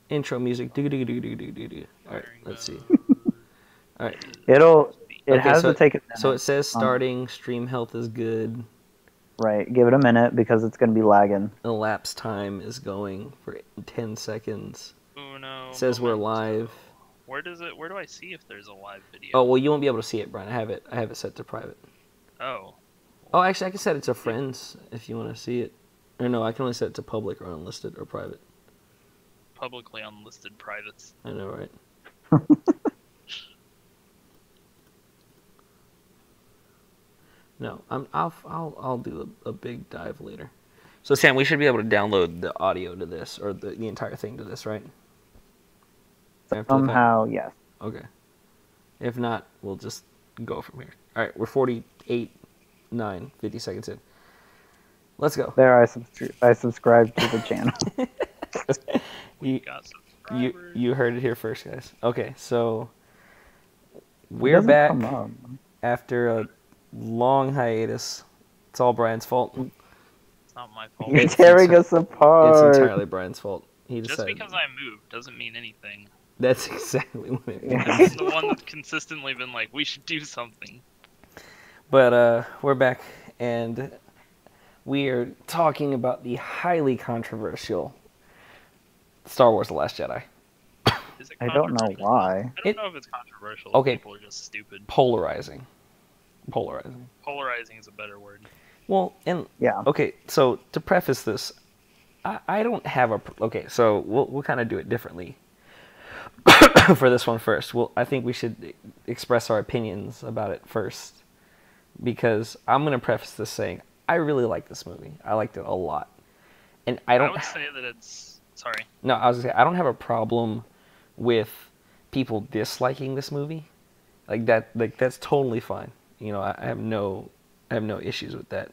Intro music. Do do do do do do do. All right, let's see. All right. It has to take a So it minute. says starting. Stream health is good. Right, give it a minute because it's going to be lagging. Elapsed time is going for 10 seconds. Uno It says we're momento. live. Where do I see if there's a live video? Oh well, you won't be able to see it, Brian. I have it set to private. Oh. Oh, actually, I can set it to friends if you want to see it. Or no, I can only set it to public or unlisted or private. Publicly unlisted privates. I know, right? No, I'll do a big dive later. So Sam, we should be able to download the audio to this or the entire thing to this, right? Somehow, yes. Okay. If not, we'll just go from here. All right, we're 48, 9, 50 seconds in. Let's go. There, I subscribed to the channel. You heard it here first, guys. Okay, so we're back after a long hiatus. It's all Brian's fault. It's not my fault. You're tearing us apart. It's entirely Brian's fault. Just because I moved doesn't mean anything. That's exactly what it means. I'm the one that's consistently been like, we should do something. But we're back, and we are talking about the highly controversial Star Wars: The Last Jedi. I don't know why. I don't know if it's controversial. Okay. People are just stupid. Polarizing Polarizing is a better word. Well, and yeah. Okay, so to preface this, I don't have a... Okay, so we'll kind of do it differently for this one first. Well, I think we should express our opinions about it first, because I'm going to preface this saying I really like this movie. I liked it a lot. And I would say that it's... Sorry. No, I was going to say, I don't have a problem with people disliking this movie. That's totally fine. You know, I have no issues with that.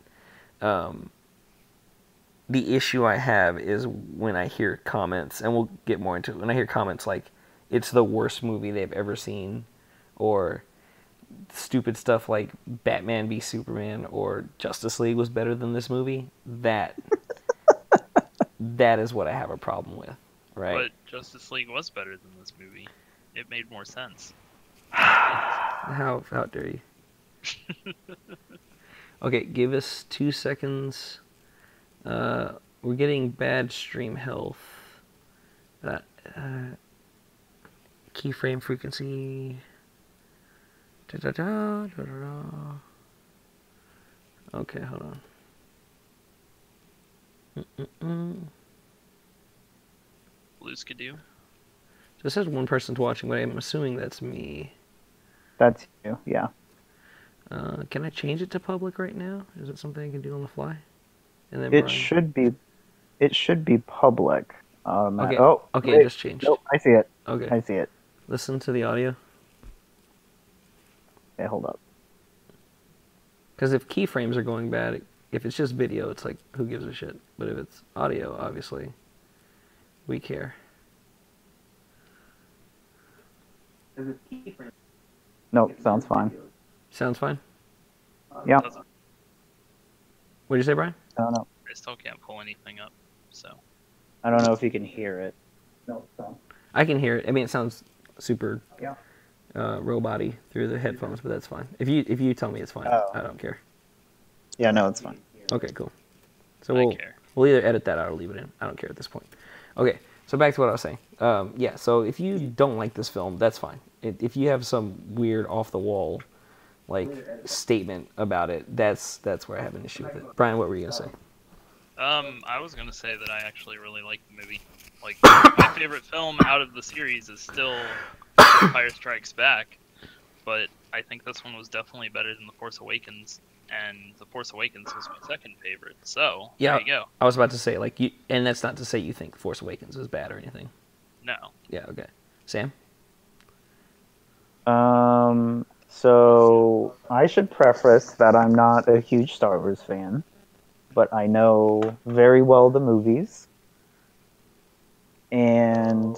The issue I have is when I hear comments, and we'll get more into it, when I hear comments like, it's the worst movie they've ever seen, or stupid stuff like Batman v Superman or Justice League was better than this movie, that is what I have a problem with, right? But Justice League was better than this movie. It made more sense. How dare you? Okay, give us 2 seconds. We're getting bad stream health. Keyframe frequency. Okay, hold on. Blue Skidoo. So it says one person's watching, but I'm assuming that's me. That's you, yeah. Can I change it to public right now? Is it something I can do on the fly? And then it should be public. Okay. Okay, wait. it just changed. Nope, I see it. Okay. I see it. Listen to the audio. Okay, hold up. Because if keyframes are going bad, if it's just video, it's like, who gives a shit? But if it's audio, obviously, we care. Nope, sounds fine. Sounds fine? Yeah. What did you say, Brian? I don't know. I still can't pull anything up, so. I don't know if you can hear it. No, I can hear it. I mean, it sounds super robot-y through the headphones, but that's fine. If you tell me it's fine, I don't care. Yeah, no, it's fine. Okay, cool. So we'll either edit that out or leave it in. I don't care at this point. Okay, so back to what I was saying. Yeah, so if you don't like this film, that's fine. If you have some weird off-the-wall statement about it, that's where I have an issue with it. Brian, what were you gonna say? I was gonna say that I actually really like the movie. Like, my favorite film out of the series is still Empire Strikes Back, but I think this one was definitely better than The Force Awakens, and The Force Awakens was my second favorite. So there you go. I was about to say and that's not to say you think Force Awakens is bad or anything. No. Yeah. Okay. Sam. So I should preface that I'm not a huge Star Wars fan, but I know very well the movies, and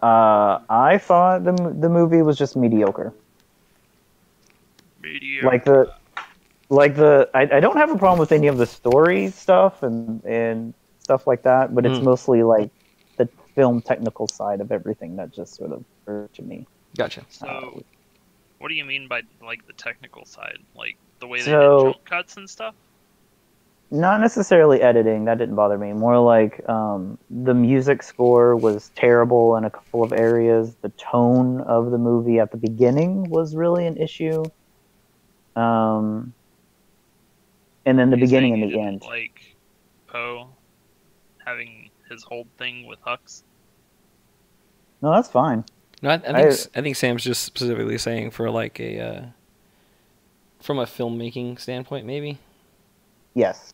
I thought the movie was just mediocre. Mediocre. I don't have a problem with any of the story stuff and stuff like that, but it's mostly like film technical side of everything that just sort of hurt to me. Gotcha. So, what do you mean by like the technical side? Like the way they So- did jump cuts and stuff? Not necessarily editing, that didn't bother me. More like the music score was terrible in a couple of areas. The tone of the movie at the beginning was really an issue. And then the Are you beginning saying and you the didn't end. like Poe having his whole thing with Hux? No, that's fine. No, I think Sam's just specifically saying for like a from a filmmaking standpoint, maybe. Yes.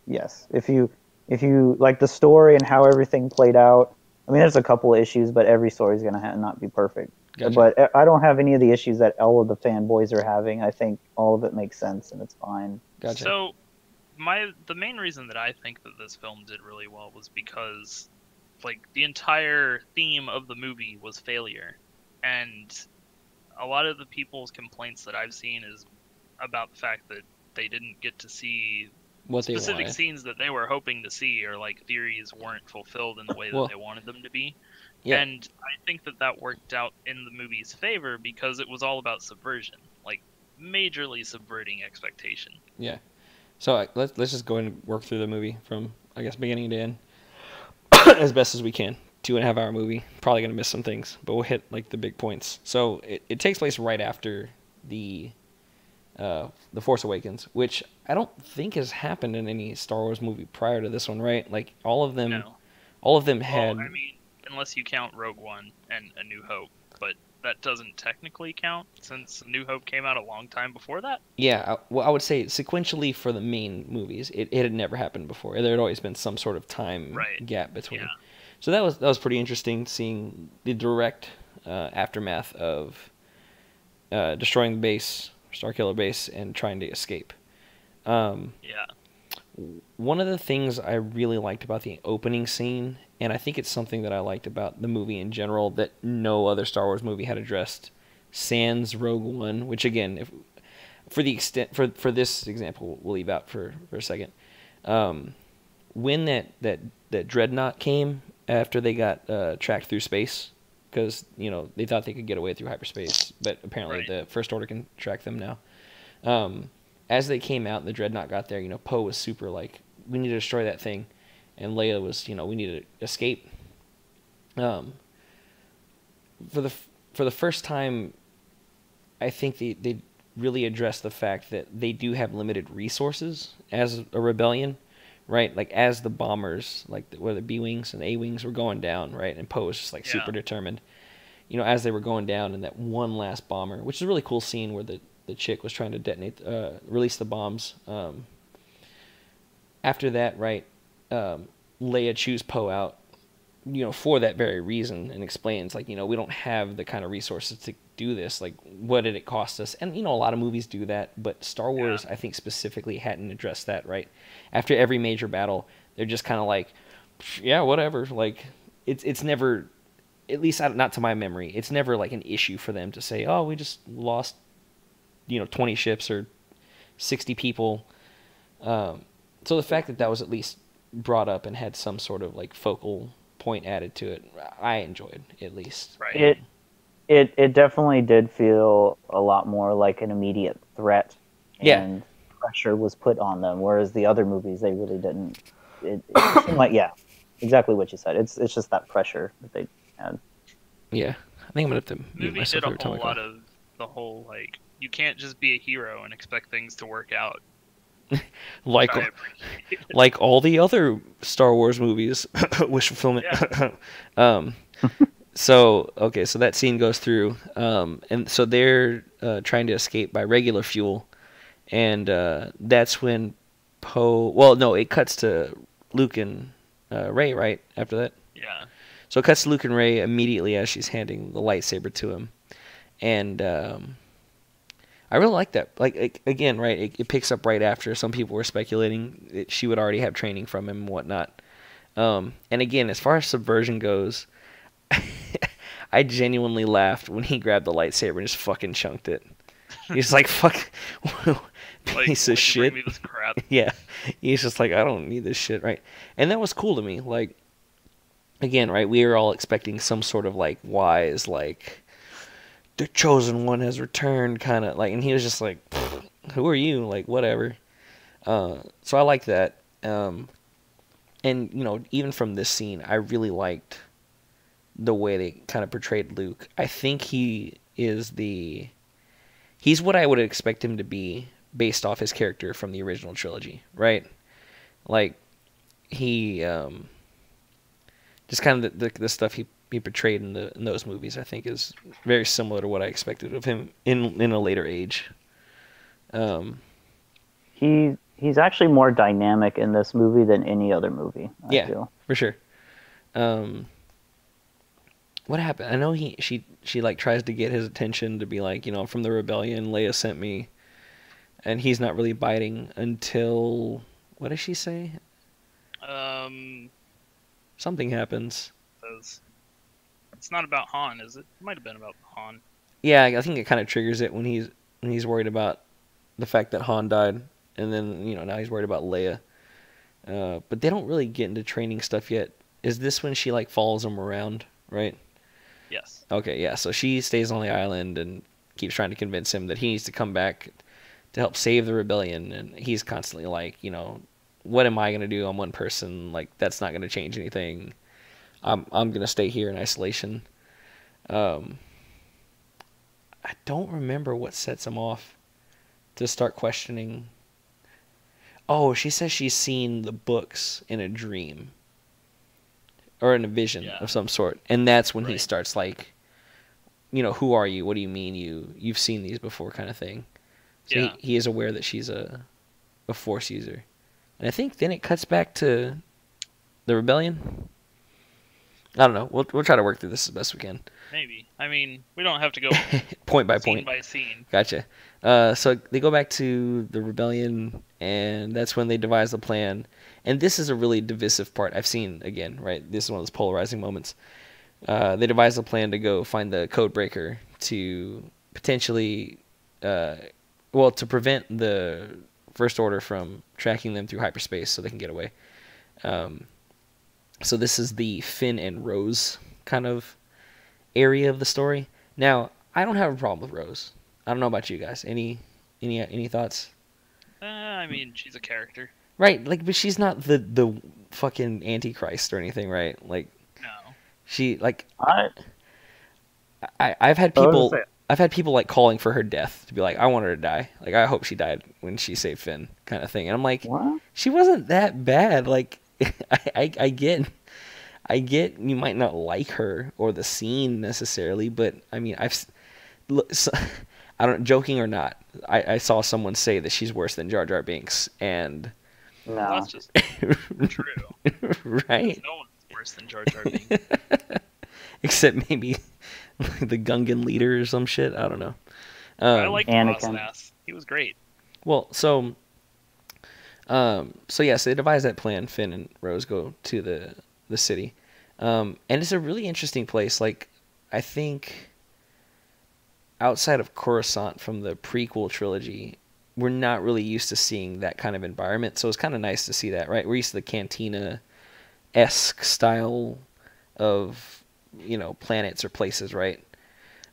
Yes. If you like the story and how everything played out, I mean, there's a couple of issues, but every story is going to not be perfect. Gotcha. But I don't have any of the issues that all of the fanboys are having. I think all of it makes sense and it's fine. Gotcha. So, the main reason that I think that this film did really well was because, like, the entire theme of the movie was failure, and a lot of the people's complaints that I've seen is about the fact that they didn't get to see what they specific wanted. scenes that they were hoping to see, or like theories weren't fulfilled in the way that Well, they wanted them to be. yeah. And I think that worked out in the movie's favor because it was all about subversion, like majorly subverting expectation. Yeah. So let's just go and work through the movie from, I guess, beginning to end as best as we can. 2.5 hour movie. Probably gonna miss some things, but we'll hit like the big points. So it takes place right after the Force Awakens, which I don't think has happened in any Star Wars movie prior to this one, right? Like all of them had. Well, I mean, unless you count Rogue One and A New Hope, but that doesn't technically count since A New Hope came out a long time before that. Yeah, I would say sequentially for the main movies, it had never happened before. There had always been some sort of time gap between. Yeah. So that was pretty interesting, seeing the direct aftermath of destroying the base, Starkiller base, and trying to escape. Yeah. One of the things I really liked about the opening scene, and I think it's something that I liked about the movie in general that no other Star Wars movie had addressed, sans Rogue One, which again, for this example, we'll leave out for a second. When that dreadnought came after they got tracked through space, because they thought they could get away through hyperspace, but apparently the First Order can track them now. As they came out and the dreadnought got there, Poe was super like, we need to destroy that thing, and Leia was, we need to escape. For the first time, I think they really addressed the fact that they do have limited resources as a rebellion, right? Like as the bombers, like where the B-wings and A-wings were going down, right? And Poe was just like super determined. As they were going down, and that one last bomber, which is a really cool scene where the chick was trying to release the bombs. After that, right, Leia chews Poe out, for that very reason, and explains, like, we don't have the kind of resources to do this. Like, what did it cost us? And, a lot of movies do that, but Star Wars, I think, specifically hadn't addressed that, right? After every major battle, they're just kind of like, yeah, whatever. Like, it's never, at least not to my memory, it's never, like, an issue for them to say, oh, we just lost 20 ships or 60 people. So the fact that was at least brought up and had some sort of like focal point added to it, I enjoyed, at least. Right. It definitely did feel a lot more like an immediate threat. And pressure was put on them, whereas the other movies, they really didn't. It seemed like, exactly what you said. It's just that pressure that they had. Yeah. I think I'm going to have to mute Movie myself did every a time whole I lot go. of the whole, like, you can't just be a hero and expect things to work out. Like I appreciate. like all the other Star Wars movies, wish fulfillment. So that scene goes through, and so they're trying to escape by regular fuel, and that's when Poe. Well, no, it cuts to Luke and Rey right after that. Yeah. So it cuts to Luke and Rey immediately as she's handing the lightsaber to him, and I really like that. Like again, right? It picks up right after. Some people were speculating that she would already have training from him and whatnot. And again, as far as subversion goes, I genuinely laughed when he grabbed the lightsaber and just fucking chunked it. He's like, "Fuck, piece of shit." Bring me this crap. Yeah, he's just like, "I don't need this shit," right? And that was cool to me. Like, again, right, we were all expecting some sort of like wise, like the chosen one has returned kind of like, and he was just like, who are you? Like, whatever. So I like that. And, you know, even from this scene, I really liked the way they kind of portrayed Luke. I think he's what I would expect him to be based off his character from the original trilogy, right? Like, he, just kind of the stuff he portrayed in those movies, I think is very similar to what I expected of him in a later age. He's actually more dynamic in this movie than any other movie, I feel. For sure. What happened? I know she like tries to get his attention to be like, you know, I'm from the rebellion, Leia sent me, and he's not really biting until, what does she say? Something happens. It's not about Han, is it? It might have been about Han. Yeah, I think it kind of triggers it when he's worried about the fact that Han died, and then, you know, now he's worried about Leia. But they don't really get into training stuff yet. Is this when she like follows him around, right? Yes. Okay, yeah. So she stays on the island and keeps trying to convince him that he needs to come back to help save the rebellion, and he's constantly like, you know, what am I gonna do? I'm one person. Like, that's not gonna change anything. I'm gonna stay here in isolation. I don't remember what sets him off to start questioning. Oh, she says she's seen the books in a dream or in a vision of some sort, and that's when he starts like, you know, who are you? What do you mean you've seen these before, kind of thing. So he is aware that she's a Force user, and I think then it cuts back to the rebellion. I don't know. We'll try to work through this as best we can. Maybe. I mean, we don't have to go point by scene point. by scene. Gotcha. So they go back to the rebellion, and that's when they devise the plan. And this is a really divisive part. I've seen, again, right? This is one of those polarizing moments. They devise a plan to go find the code breaker to potentially, to prevent the First Order from tracking them through hyperspace so they can get away. So this is the Finn and Rose kind of area of the story. Now, I don't have a problem with Rose. I don't know about you guys. Any thoughts? I mean, she's a character. Right, like, but she's not the fucking Antichrist or anything, right? Like, no. She like I've had people like calling for her death, to be like, I want her to die. Like, I hope she died when she saved Finn, kind of thing. And I'm like, what? She wasn't that bad. Like, I get you might not like her or the scene necessarily, but I mean, I don't, joking or not, I saw someone say that she's worse than Jar Jar Binks, and no, well, that's just true. Right? No one's worse than Jar Jar Binks. Except maybe the Gungan leader or some shit. I don't know. I like Anakin. Boss. He was great. Well, so yes, they devise that plan. Finn and Rose go to the city, and it's a really interesting place. Like, I think outside of Coruscant from the prequel trilogy, we're not really used to seeing that kind of environment. So it's kind of nice to see that, right? We're used to the cantina-esque style of, you know, planets or places, right?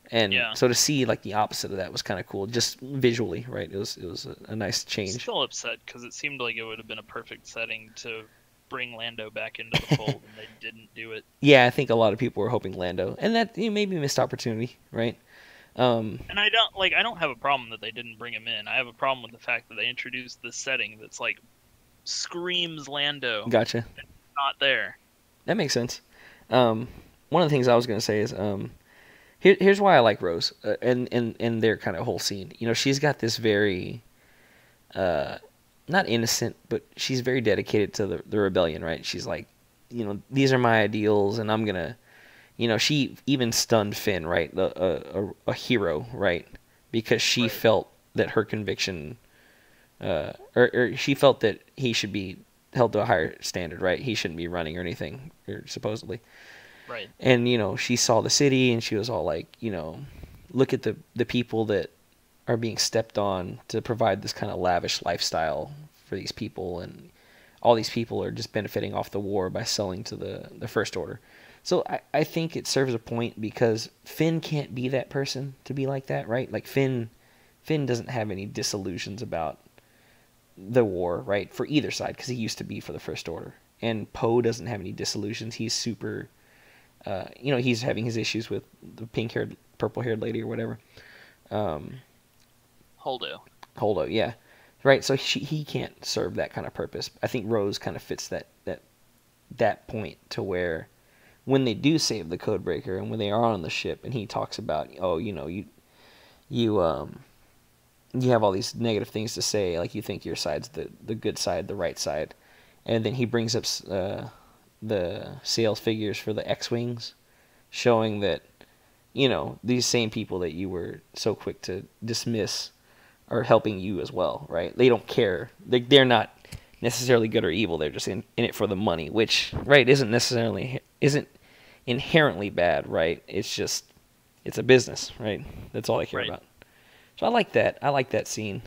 And so to see like the opposite of that was kind of cool, just visually, right? It was a nice change. I'm still upset because it seemed like it would have been a perfect setting to bring Lando back into the fold, and they didn't do it. Yeah, I think a lot of people were hoping Lando, and that maybe a missed opportunity, right? And I don't have a problem that they didn't bring him in. I have a problem with the fact that they introduced this setting that's like screams Lando. Gotcha. And it's not there. That makes sense. One of the things I was going to say is, here's why I like Rose and their kind of whole scene. You know, she's got this very, not innocent, but she's very dedicated to the rebellion, right? She's like, you know, these are my ideals, and I'm gonna, you know, she even stunned Finn, right? A hero, right? Because she felt that her conviction, or she felt that he should be held to a higher standard, right? He shouldn't be running or anything, or supposedly. Right. And, you know, she saw the city, and she was all like, you know, look at the people that are being stepped on to provide this kind of lavish lifestyle for these people, and all these people are just benefiting off the war by selling to the First Order. So I think it serves a point because Finn can't be that person to be like that, right? Like Finn doesn't have any disillusions about the war, right? For either side, because he used to be for the First Order. And Poe doesn't have any disillusions. He's super, he's having his issues with the pink-haired, purple-haired lady or whatever. Holdo, yeah. Right, so he can't serve that kind of purpose. I think Rose kind of fits that point to where when they do save the Codebreaker and when they are on the ship and he talks about, you have all these negative things to say, like you think your side's the good side, the right side, and then he brings up the sales figures for the X-Wings, showing that, these same people that you were so quick to dismiss are helping you as well, right? They don't care. They're not necessarily good or evil. They're just in it for the money, which, right, isn't inherently bad, right? It's a business, right? That's all I care about. So I like that. I like that scene.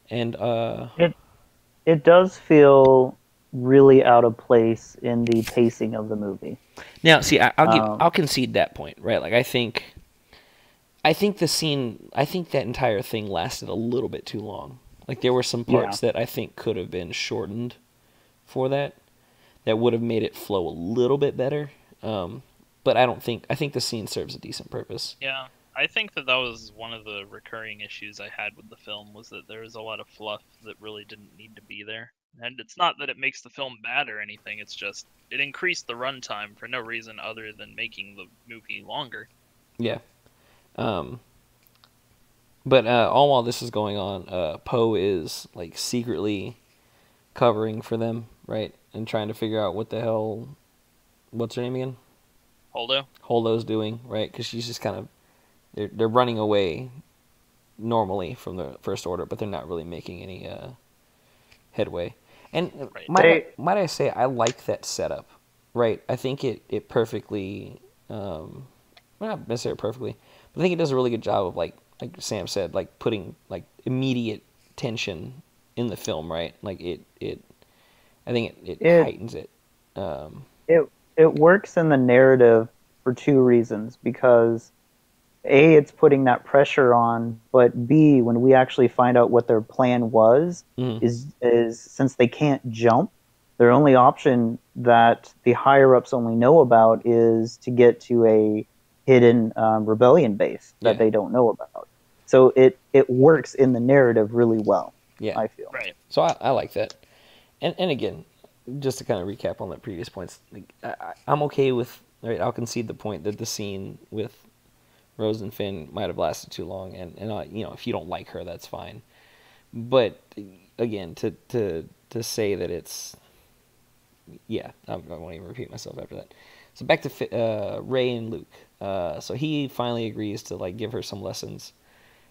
It does feel really out of place in the pacing of the movie. Now, see, I'll concede that point, right? Like I think that entire thing lasted a little bit too long. Like there were some parts that I think could have been shortened for that would have made it flow a little bit better. But I think the scene serves a decent purpose. Yeah, I think that was one of the recurring issues I had with the film, was that there was a lot of fluff that really didn't need to be there. And it's not that it makes the film bad or anything, it's just it increased the runtime for no reason other than making the movie longer. Yeah. But all while this is going on, Poe is like secretly covering for them, right? And trying to figure out what the hell, what's her name again? Holdo's doing, right? Because she's just kind of, they're running away normally from the First Order, but they're not really making any headway. And might I say, I like that setup, right? I think it perfectly, well, not necessarily perfectly, but I think it does a really good job of like Sam said, like putting like immediate tension in the film, right? Like I think it heightens it. It works in the narrative for two reasons, because A, it's putting that pressure on, but B, when we actually find out what their plan was, is since they can't jump, their only option that the higher-ups only know about is to get to a hidden rebellion base that they don't know about. So it works in the narrative really well, I feel. Right. So I like that. And again, just to kind of recap on the previous points, like, I'm okay with, right, I'll concede the point that the scene with Rose and Finn might have lasted too long, and if you don't like her, that's fine. But again, to say that it's, I won't even repeat myself after that. So back to Rey and Luke. So he finally agrees to like give her some lessons,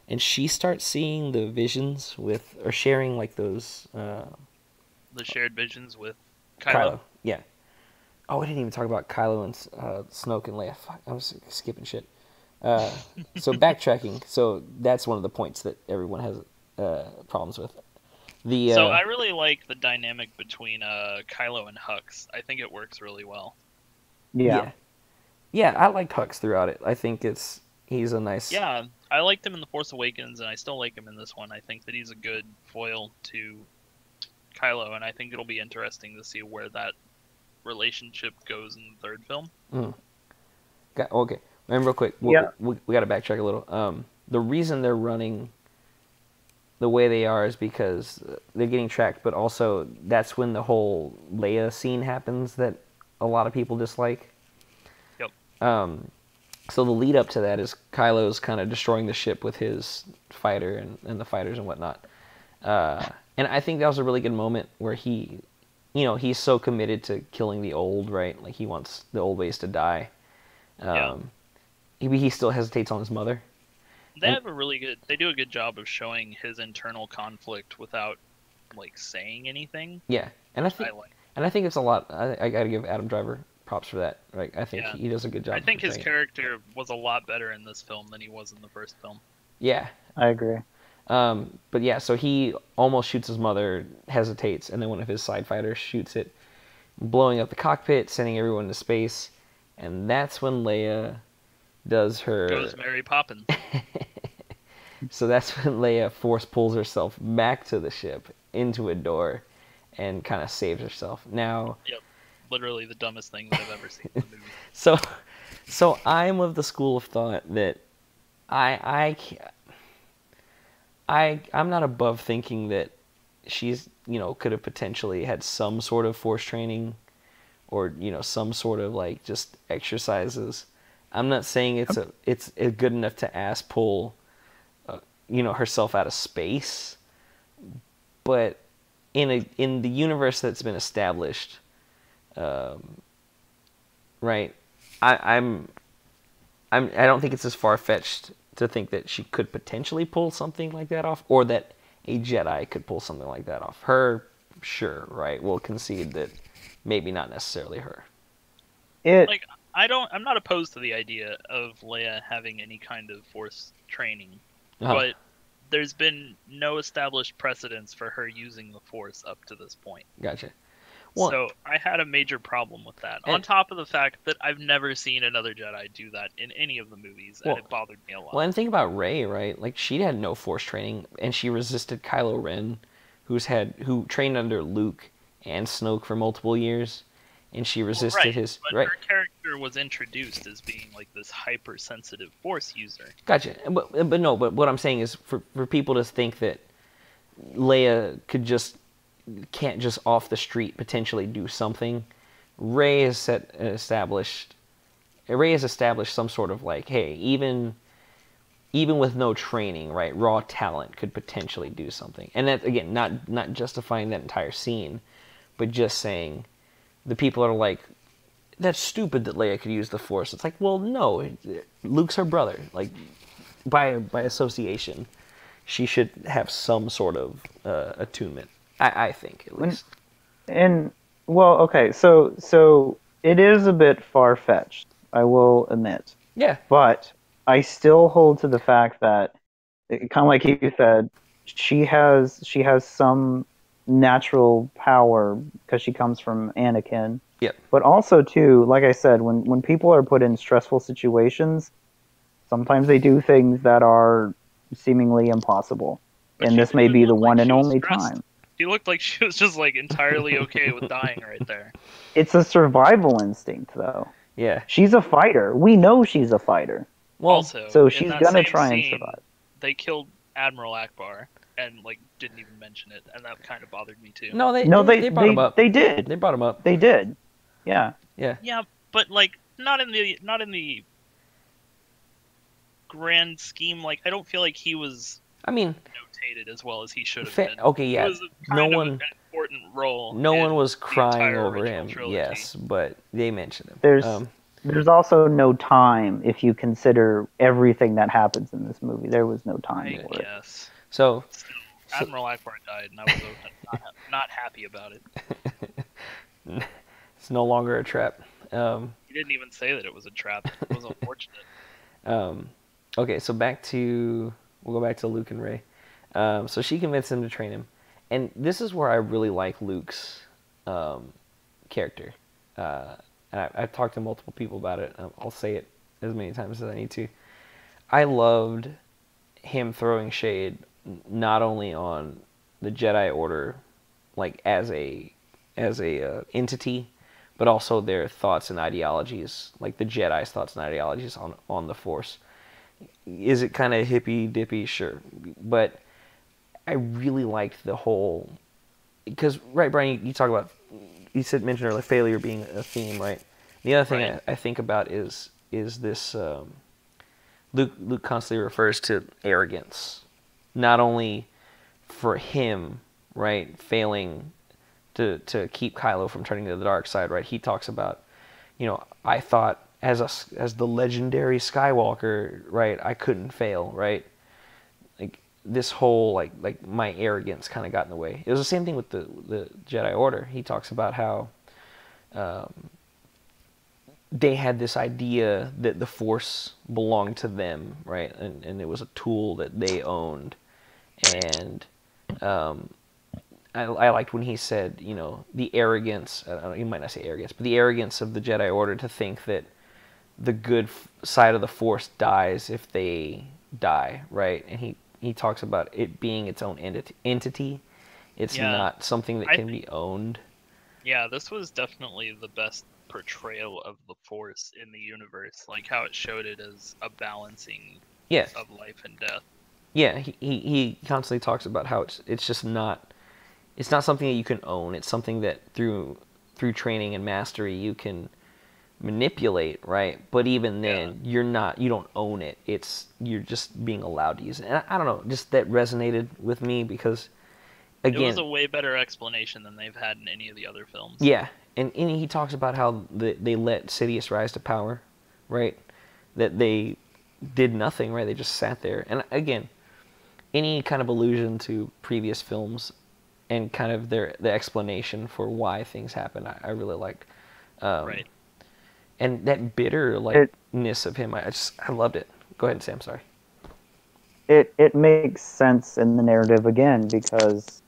and she starts seeing the visions or sharing like those. The shared visions with Kylo. Yeah. Oh, we didn't even talk about Kylo and Snoke and Leia. Fuck, I was skipping shit. So backtracking. So that's one of the points that everyone has problems with. So I really like the dynamic between Kylo and Hux. I think it works really well. Yeah, I liked Hux throughout it. I think he's a nice. Yeah, I liked him in The Force Awakens, and I still like him in this one. I think that he's a good foil to Kylo, and I think it'll be interesting to see where that relationship goes in the third film. Okay, remember real quick. We got to backtrack a little. The reason they're running the way they are is because they're getting tracked, but also that's when the whole Leia scene happens that a lot of people dislike. Yep. So the lead up to that is Kylo's kind of destroying the ship with his fighter and the fighters and whatnot. And I think that was a really good moment where he's so committed to killing the old, right? Like he wants the old ways to die. He still hesitates on his mother. They do a good job of showing his internal conflict without like saying anything. Yeah, and I think it's a lot. I got to give Adam Driver props for that. Right, I think he does a good job. I think his character was a lot better in this film than he was in the first film. Yeah, I agree. But yeah, so he almost shoots his mother, hesitates, and then one of his side fighters shoots it, blowing up the cockpit, sending everyone to space. And that's when Leia does her... Goes Mary Poppins. So that's when Leia force pulls herself back to the ship, into a door, and kind of saves herself. Now... Yep. Literally the dumbest thing that I've ever seen in the movie. So I'm of the school of thought that I'm not above thinking that she's, could have potentially had some sort of force training or, some sort of like just exercises. I'm not saying it's good enough to ass pull, herself out of space, but in the universe that's been established, right? I don't think it's as far-fetched to think that she could potentially pull something like that off, or that a Jedi could pull something like that off. Her, sure, right? We'll concede that maybe not necessarily her. I'm not opposed to the idea of Leia having any kind of force training, but there's been no established precedence for her using the force up to this point. Gotcha. Well, so I had a major problem with that. On top of the fact that I've never seen another Jedi do that in any of the movies, and it bothered me a lot. Well, and think about Rey, right? Like, she had no force training, and she resisted Kylo Ren, who trained under Luke and Snoke for multiple years, and she resisted his... But her character was introduced as being like this hypersensitive force user. Gotcha. But what I'm saying is for people to think that Leia can't just off the street potentially do something. Rey has established some sort of like, hey, even with no training, right, raw talent could potentially do something. And that, again, not justifying that entire scene, but just saying the people are like, that's stupid that Leia could use the Force. It's like, well, no, Luke's her brother. Like, by association, she should have some sort of attunement. I think, at least. And, well, okay, so it is a bit far-fetched, I will admit. Yeah. But I still hold to the fact that, kind of like you said, she has some natural power because she comes from Anakin. Yep. But also, too, like I said, when people are put in stressful situations, sometimes they do things that are seemingly impossible. But and this may be the one and only time. She looked like she was just like entirely okay with dying right there. It's a survival instinct, though. Yeah. She's a fighter. We know she's a fighter. Well, also, so she's gonna try and survive. They killed Admiral Akbar and like didn't even mention it, and that kind of bothered me too. No, they brought him up. They did. They brought him up. They did. Yeah. Yeah. Yeah, but like not in the grand scheme. Like I don't feel like he was. I mean, notated as well as he should have been. Okay, yeah. It was kind of an important role. No one was crying over him. Trilogy. Yes, but they mentioned him. There's also no time if you consider everything that happens in this movie. There was no time for it. Yes. So Admiral Akbar died, and I was not happy about it. It's no longer a trap. He didn't even say that it was a trap. It was unfortunate. Okay, so we'll go back to Luke and Rey. So she convinced him to train him. And this is where I really like Luke's character. And I've talked to multiple people about it. I'll say it as many times as I need to. I loved him throwing shade not only on the Jedi Order, like as a entity, but also their thoughts and ideologies, like the Jedi's thoughts and ideologies on the Force. Is it kind of hippy-dippy? Sure. But I really liked the whole... Because, right, Brian, you mentioned earlier failure being a theme, right? The other thing I think about is this... Luke constantly refers to arrogance. Not only for him, right, failing to keep Kylo from turning to the dark side, right? He talks about, I thought... As the legendary Skywalker, right, I couldn't fail, right? Like this whole like my arrogance kind of got in the way. It was the same thing with the Jedi Order. He talks about how they had this idea that the Force belonged to them, right, and it was a tool that they owned, And I liked when he said, the arrogance. You might not say arrogance, but the arrogance of the Jedi Order to think that the good side of the Force dies if they die, right? And he talks about it being its own entity. It's Yeah, not something that I can think, be owned. yeah, this was definitely the best portrayal of the Force in the universe, like how it showed it as a balancing Yeah, of life and death. yeah. He constantly talks about how it's just not something that you can own. It's something that through training and mastery you can manipulate, right? But even then, you don't own it. You're just being allowed to use it. And I don't know, just that resonated with me because, It was again, a way better explanation than they've had in any of the other films. yeah, and he talks about how they let Sidious rise to power, right? That they did nothing, right? They just sat there. And again, any kind of allusion to previous films and kind of the explanation for why things happen, I really liked. Right. And that bitter It likeness of him, I loved it. Go ahead, Sam. Sorry. it makes sense in the narrative again because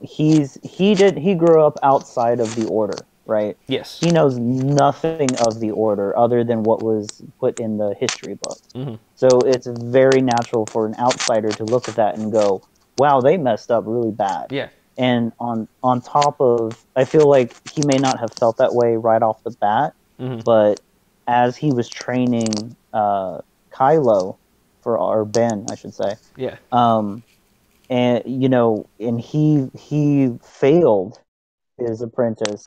he grew up outside of the order, right? Yes. He knows nothing of the order other than what was put in the history books. Mm-hmm. So it's very natural for an outsider to look at that and go, "Wow, they messed up really bad." Yeah. And on top of, I feel like he may not have felt that way right off the bat, Mm-hmm. but as he was training Kylo or Ben, I should say, Yeah. um, and and he failed his apprentice,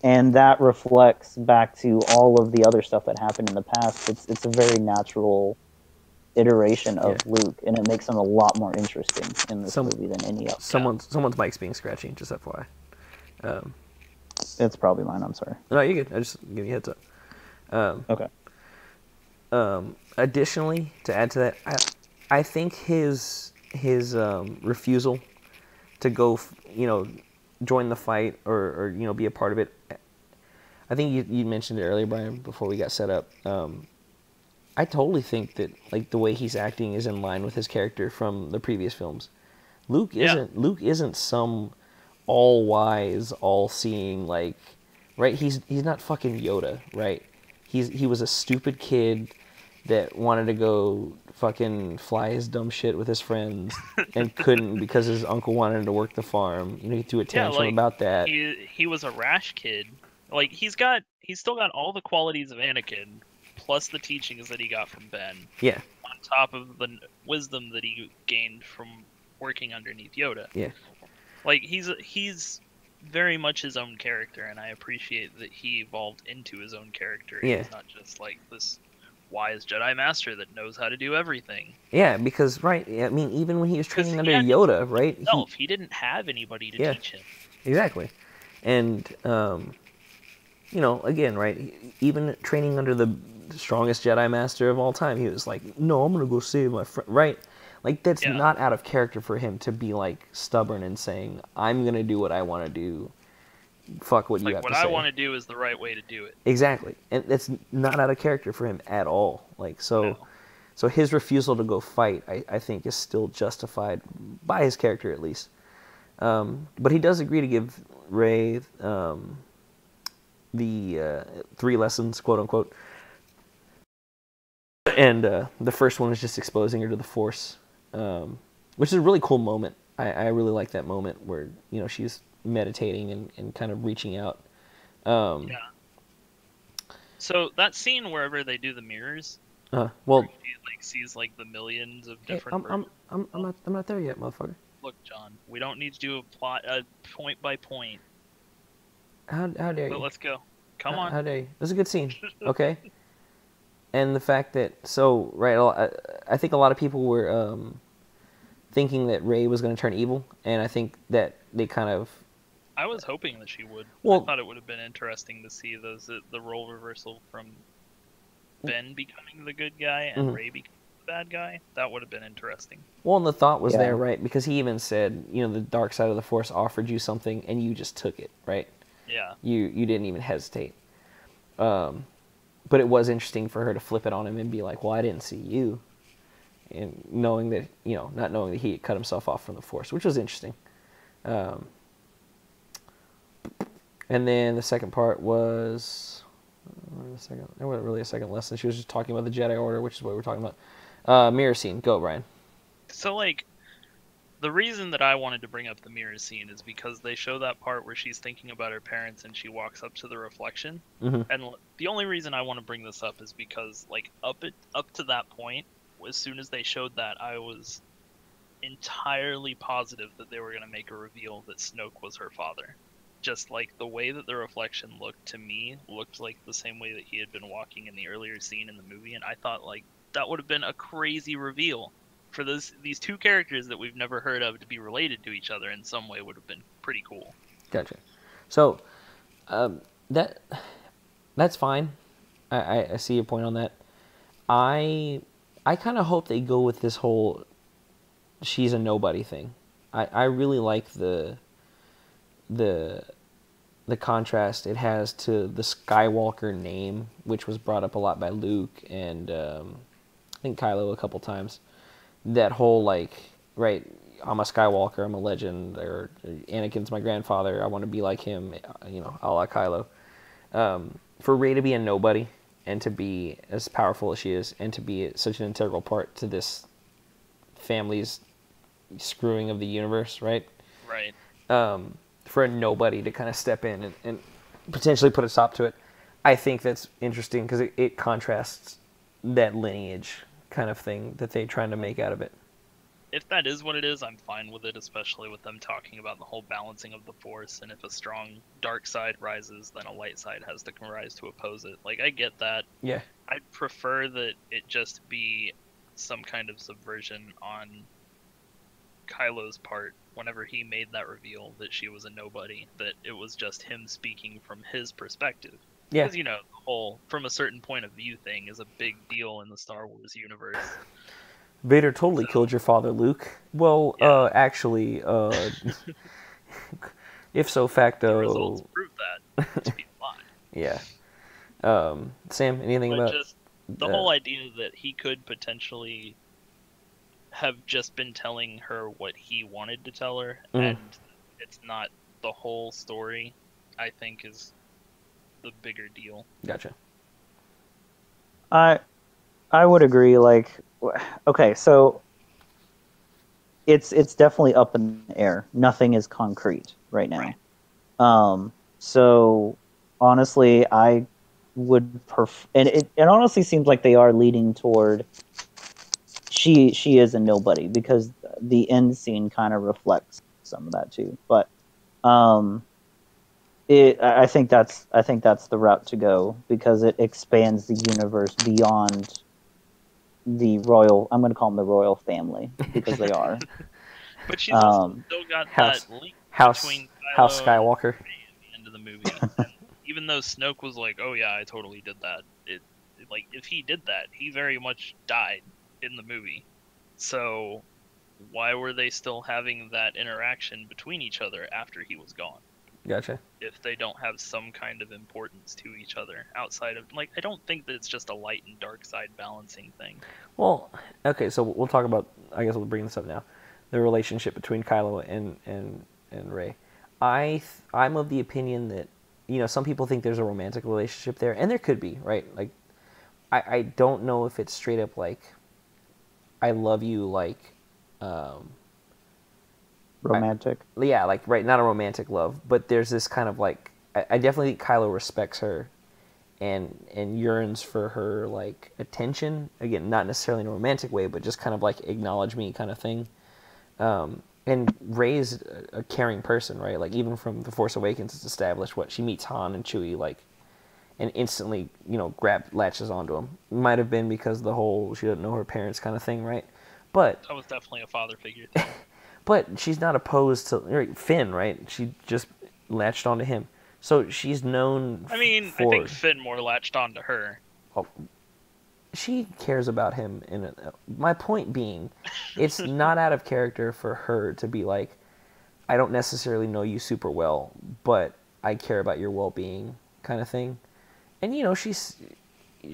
and that reflects back to all of the other stuff that happened in the past. It's a very natural iteration Yeah. of Luke, and it makes him a lot more interesting in this Some movie than any other. someone's mic's being scratchy. Just FYI. It's probably mine. I'm sorry. No, you're good. I just give you a heads up. Okay. Additionally, to add to that, I think his refusal to go, join the fight or be a part of it. I think you mentioned it earlier, Brian, before we got set up. I totally think that the way he's acting is in line with his character from the previous films. Luke isn't some all wise, all seeing right? He's not fucking Yoda, right? He was a stupid kid that wanted to go fucking fly his dumb shit with his friends and couldn't because his uncle wanted him to work the farm. He threw a tantrum about that. He was a rash kid. Like he's still got all the qualities of Anakin, plus the teachings that he got from Ben. Yeah. On top of the wisdom that he gained from working underneath Yoda. Yeah. Like he's very much his own character, and I appreciate that he evolved into his own character. Yeah. He's not just like this wise Jedi master that knows how to do everything. Yeah, because right, I mean, even when he was training under Yoda, right? He didn't have anybody to teach him. Exactly, and again, right? Even training under the strongest Jedi Master of all time, he was like, "No, I'm gonna go save my friend." Right? Like that's not out of character for him to be stubborn and saying, "I'm gonna do what I want to do." Fuck what you have to say. What I want to do is the right way to do it. Exactly, and that's not out of character for him at all. So his refusal to go fight, I think, is still justified by his character at least. But he does agree to give Rey the 3 lessons, quote unquote. And the first one is just exposing her to the Force, which is a really cool moment. I really like that moment where she's meditating and kind of reaching out. So that scene wherever they do the mirrors. Well, he sees the millions of different. I'm not there yet, motherfucker. Look, John, we don't need to do a plot point by point. How dare you? But let's go. Come on. How dare you? It was a good scene. Okay. And the fact that I think a lot of people were thinking that Rey was going to turn evil, and I think that they kind of. I was hoping that she would. I thought it would have been interesting to see the role reversal from Ben becoming the good guy and Rey becoming the bad guy. That would have been interesting. Well, and the thought was there, right? Because he even said, the dark side of the Force offered you something, and you just took it, right? Yeah. You didn't even hesitate. But it was interesting for her to flip it on him and be like, well, I didn't see you. and knowing that, not knowing that he had cut himself off from the Force, which was interesting. And then the second part was, it wasn't really a second lesson. She was just talking about the Jedi Order, which is what we're talking about. Mirror scene. Go, Brian. So, like, the reason that I wanted to bring up the mirror scene is because they show that part where she's thinking about her parents and she walks up to the reflection. Mm-hmm. And the only reason I want to bring this up is because, like, up to that point, as soon as they showed that, I was entirely positive that they were going to make a reveal that Snoke was her father. Just like the way that the reflection looked to me looked like the same way that he had been walking in the earlier scene in the movie, and I thought like that would have been a crazy reveal for these two characters that we've never heard of to be related to each other in some way would have been pretty cool. Gotcha. So that's fine. I see your point on that. I kind of hope they go with this whole she's a nobody thing. I really like the contrast it has to the Skywalker name, which was brought up a lot by Luke and I think Kylo a couple times. That whole like, right, I'm a Skywalker, I'm a legend, or Anakin's my grandfather, I want to be like him, a la Kylo. For Rey to be a nobody and to be as powerful as she is and to be such an integral part to this family's screwing of the universe, right? Right. For a nobody to kind of step in and potentially put a stop to it, I think that's interesting because it contrasts that lineage kind of thing that they're trying to make out of it. If that is what it is, I'm fine with it, especially with them talking about the whole balancing of the Force, and if a strong dark side rises, then a light side has to rise to oppose it. Like, I get that. Yeah. I'd prefer that it just be some kind of subversion on Kylo's part whenever he made that reveal that she was a nobody, that it was just him speaking from his perspective. Yeah. Because, the whole from a certain point of view thing is a big deal in the Star Wars universe. Vader totally killed your father, Luke. Well, Yeah. actually, if so facto... The results prove that to be a lie. Yeah. Sam, anything But about... just the whole idea that he could potentially have just been telling her what he wanted to tell her, and it's not the whole story, I think is the bigger deal. Gotcha. I would agree. Like, okay, so it's definitely up in the air. Nothing is concrete right now. Right. So honestly, I would and it honestly seems like they are leading toward she is a nobody, because the end scene kind of reflects some of that too. But I think that's the route to go, because it expands the universe beyond the royal. I'm going to call them the royal family, because they are. But she's also still got that link between Kylo House Skywalker and Rey at the end of the movie. And even though Snoke was like, "Oh yeah, I totally did that," like if he did that, he very much died in the movie. So why were they still having that interaction between each other after he was gone? Gotcha. If they don't have some kind of importance to each other outside of, like, I don't think that it's just a light and dark side balancing thing. Well, okay, so we'll talk about, I guess we'll bring this up now, the relationship between Kylo and Rey. I'm of the opinion that, some people think there's a romantic relationship there, and there could be, right? Like, I don't know if it's straight up like, I love you, like, romantic. Right, not a romantic love, but there's this kind of like, I definitely think Kylo respects her and yearns for her like attention. Again, not necessarily in a romantic way, but just kind of like acknowledge me kind of thing. And Rey's a caring person, right? Like even from The Force Awakens, it's established what she meets Han and Chewie like, and instantly latches onto him. Might have been because the whole she doesn't know her parents kind of thing, right? But that was definitely a father figure thing. But she's not opposed to Finn, right? She just latched onto him. So she's known I think Finn more latched onto her. Oh, she cares about him. My point being, it's not out of character for her to be like, I don't necessarily know you super well, but I care about your well-being kind of thing. And,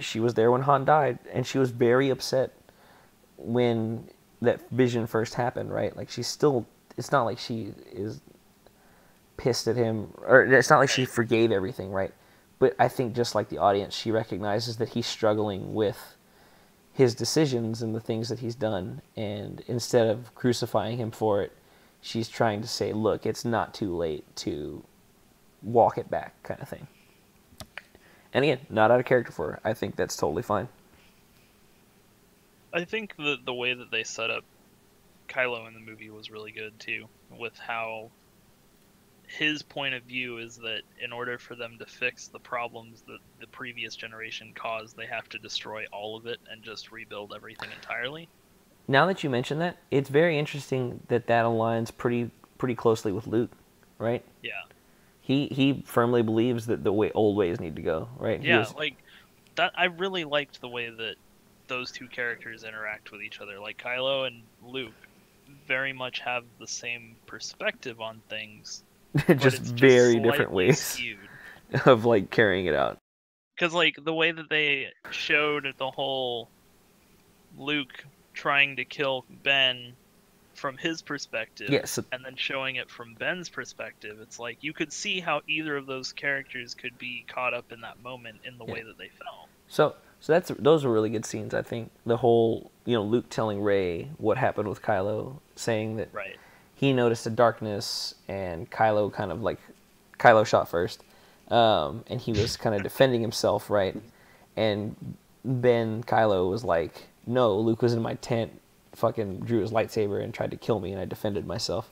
she was there when Han died, and she was very upset when that vision first happened, right? Like she's still. It's not like she is pissed at him, or it's not like she forgave everything, right? But I think just like the audience, she recognizes that he's struggling with his decisions and the things that he's done, and instead of crucifying him for it, she's trying to say, look, it's not too late to walk it back, kind of thing. And again, not out of character for her. I think that's totally fine. I think the way that they set up Kylo in the movie was really good too, with how his point of view is that in order for them to fix the problems that the previous generation caused, they have to destroy all of it and just rebuild everything entirely. Now that you mention that, it's very interesting that aligns pretty closely with Luke, right? Yeah. He firmly believes that the old ways need to go, right? Yeah, like that. I really liked the way that those two characters interact with each other. Like Kylo and Luke very much have the same perspective on things, just very different ways skewed. Of like carrying it out. Because like the way that they showed the whole Luke trying to kill Ben from his perspective, yes, and then showing it from Ben's perspective, it's like you could see how either of those characters could be caught up in that moment in the way that they felt. So those were really good scenes. I think the whole, Luke telling Rey what happened with Kylo, saying that he noticed a darkness, and Kylo Kylo shot first, and he was kind of defending himself, right? And Kylo was like, no, Luke was in my tent, fucking drew his lightsaber and tried to kill me, and I defended myself.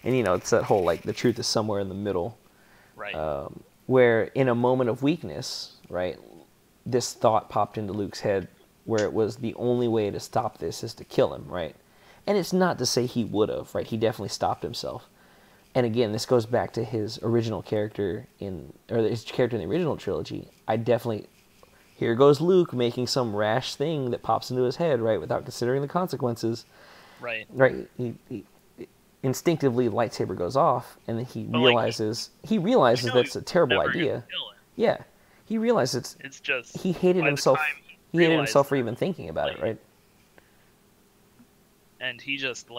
And it's that whole like the truth is somewhere in the middle, right? Where in a moment of weakness, right, this thought popped into Luke's head where it was the only way to stop this is to kill him, right? And it's not to say he would have, right? He definitely stopped himself. And again, this goes back to his original character his character in the original trilogy. Here goes Luke making some rash thing that pops into his head, right, without considering the consequences. Right. Right. He instinctively, lightsaber goes off, and then he realizes that's a terrible idea. Yeah. He realizes it's just he hated himself. He hated himself for even thinking about it, right? And he just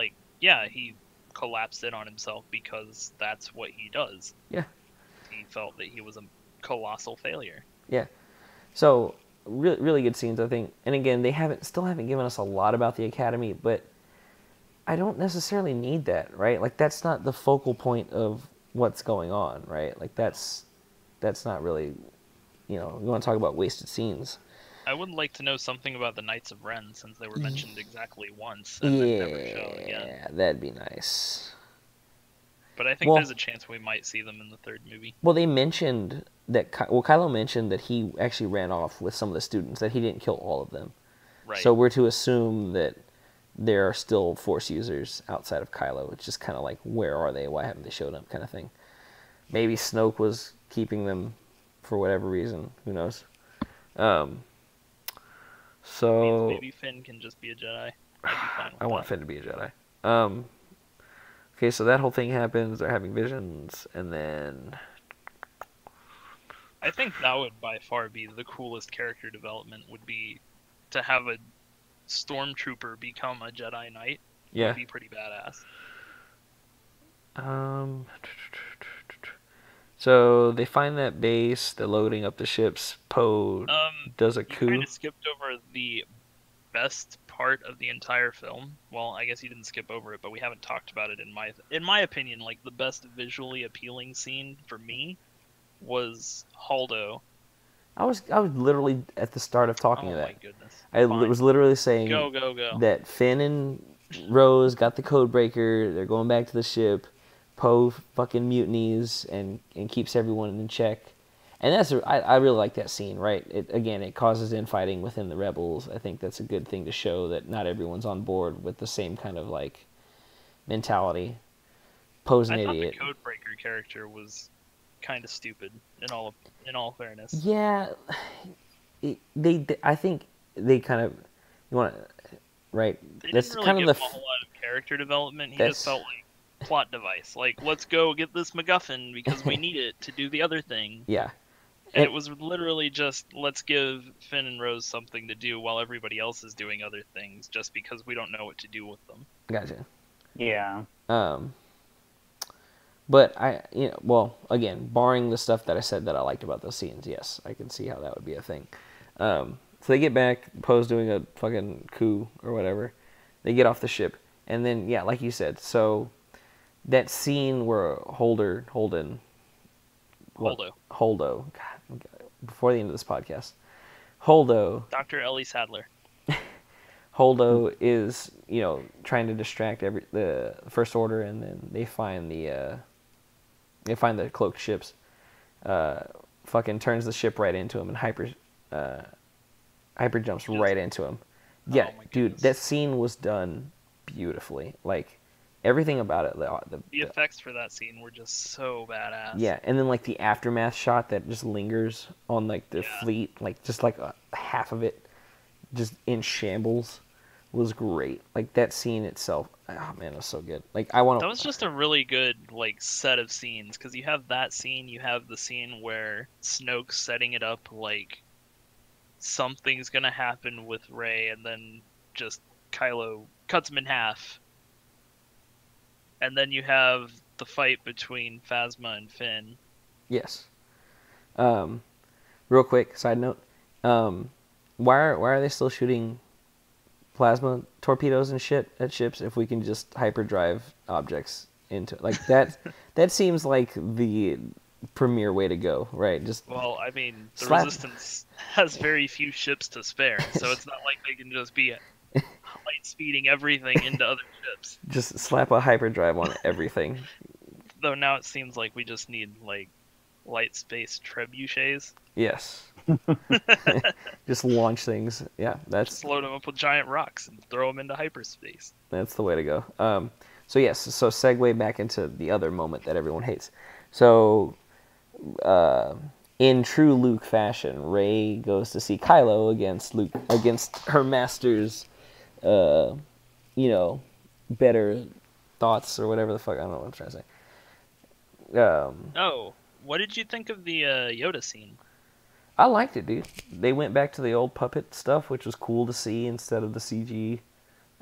he collapsed in on himself because that's what he does. Yeah. He felt that he was a colossal failure. Yeah. So really, really good scenes, I think. And again, they still haven't given us a lot about the Academy, but I don't necessarily need that, right? Like that's not the focal point of what's going on, right? Like that's not really, you want to talk about wasted scenes. I would like to know something about the Knights of Ren, since they were mentioned exactly once and then never shown again. Yeah, that'd be nice. But I think there's a chance we might see them in the third movie. Well, they mentioned that. Kylo mentioned that he actually ran off with some of the students. That he didn't kill all of them. Right. So we're to assume that there are still Force users outside of Kylo. It's just kind of like, where are they? Why haven't they showed up? Kind of thing. Maybe Snoke was keeping them for whatever reason. Who knows? So maybe Finn can just be a Jedi. I want Finn to be a Jedi. Okay, so that whole thing happens. They're having visions, and then I think that would by far be the coolest character development. Would be to have a stormtrooper become a Jedi Knight. Yeah, would be pretty badass. So they find that base. They're loading up the ships. Poe does a coup. You kind of skipped over the best part of the entire film. Well, I guess you didn't skip over it, but we haven't talked about it. In my opinion, like the best visually appealing scene for me was Holdo. I was literally at the start of talking to that. Oh my goodness! I was literally saying go that Finn and Rose got the code breaker. They're going back to the ship. Poe fucking mutinies and keeps everyone in check. And I really like that scene, right? It causes infighting within the rebels. I think that's a good thing to show that not everyone's on board with the same kind of like mentality. Poe's an idiot. I thought the Codebreaker character was kind of stupid in all fairness. Yeah, I think they kind of right. They didn't really give him a whole lot of character development. He just felt like plot device. Like, let's go get this MacGuffin because we need it to do the other thing. Yeah. And it was literally just, let's give Finn and Rose something to do while everybody else is doing other things, just because we don't know what to do with them. Gotcha. Yeah. But well, again, barring the stuff that I said that I liked about those scenes, yes, I can see how that would be a thing. So they get back, Poe's doing a fucking coup or whatever. They get off the ship, and then, yeah, like you said, so that scene where Holdo, God, before the end of this podcast, Dr. Ellie Sadler. Holdo is, trying to distract the First Order, and then they find the cloaked ships. Fucking turns the ship right into him and hyper jumps right into him. Yeah, oh dude, that scene was done beautifully. Like, everything about it. The effects for that scene were just so badass. Yeah, and then like the aftermath shot that just lingers on like the fleet, like just like half of it, just in shambles, was great. Like that scene itself, oh man, it was so good. Like I want. That was just a really good like set of scenes, because you have that scene, you have the scene where Snoke's setting it up like something's gonna happen with Rey, and then just Kylo cuts him in half. And then you have the fight between Phasma and Finn. Yes. Real quick side note, why are they still shooting plasma torpedoes and shit at ships if we can just hyperdrive objects into like that? That seems like the premier way to go, right? Just the Resistance has very few ships to spare, so it's not like they can just be light speeding everything into other ships. Just slap a hyperdrive on everything. Though now it seems like we just need like light space trebuchets. Yes. Just launch things. Yeah, just load them up with giant rocks and throw them into hyperspace. That's the way to go. So segue back into the other moment that everyone hates. So, in true Luke fashion, Rey goes to see Kylo against her master's, better thoughts or whatever the fuck. I don't know what I'm trying to say. What did you think of the Yoda scene? I liked it, dude. They went back to the old puppet stuff, which was cool to see instead of the CG.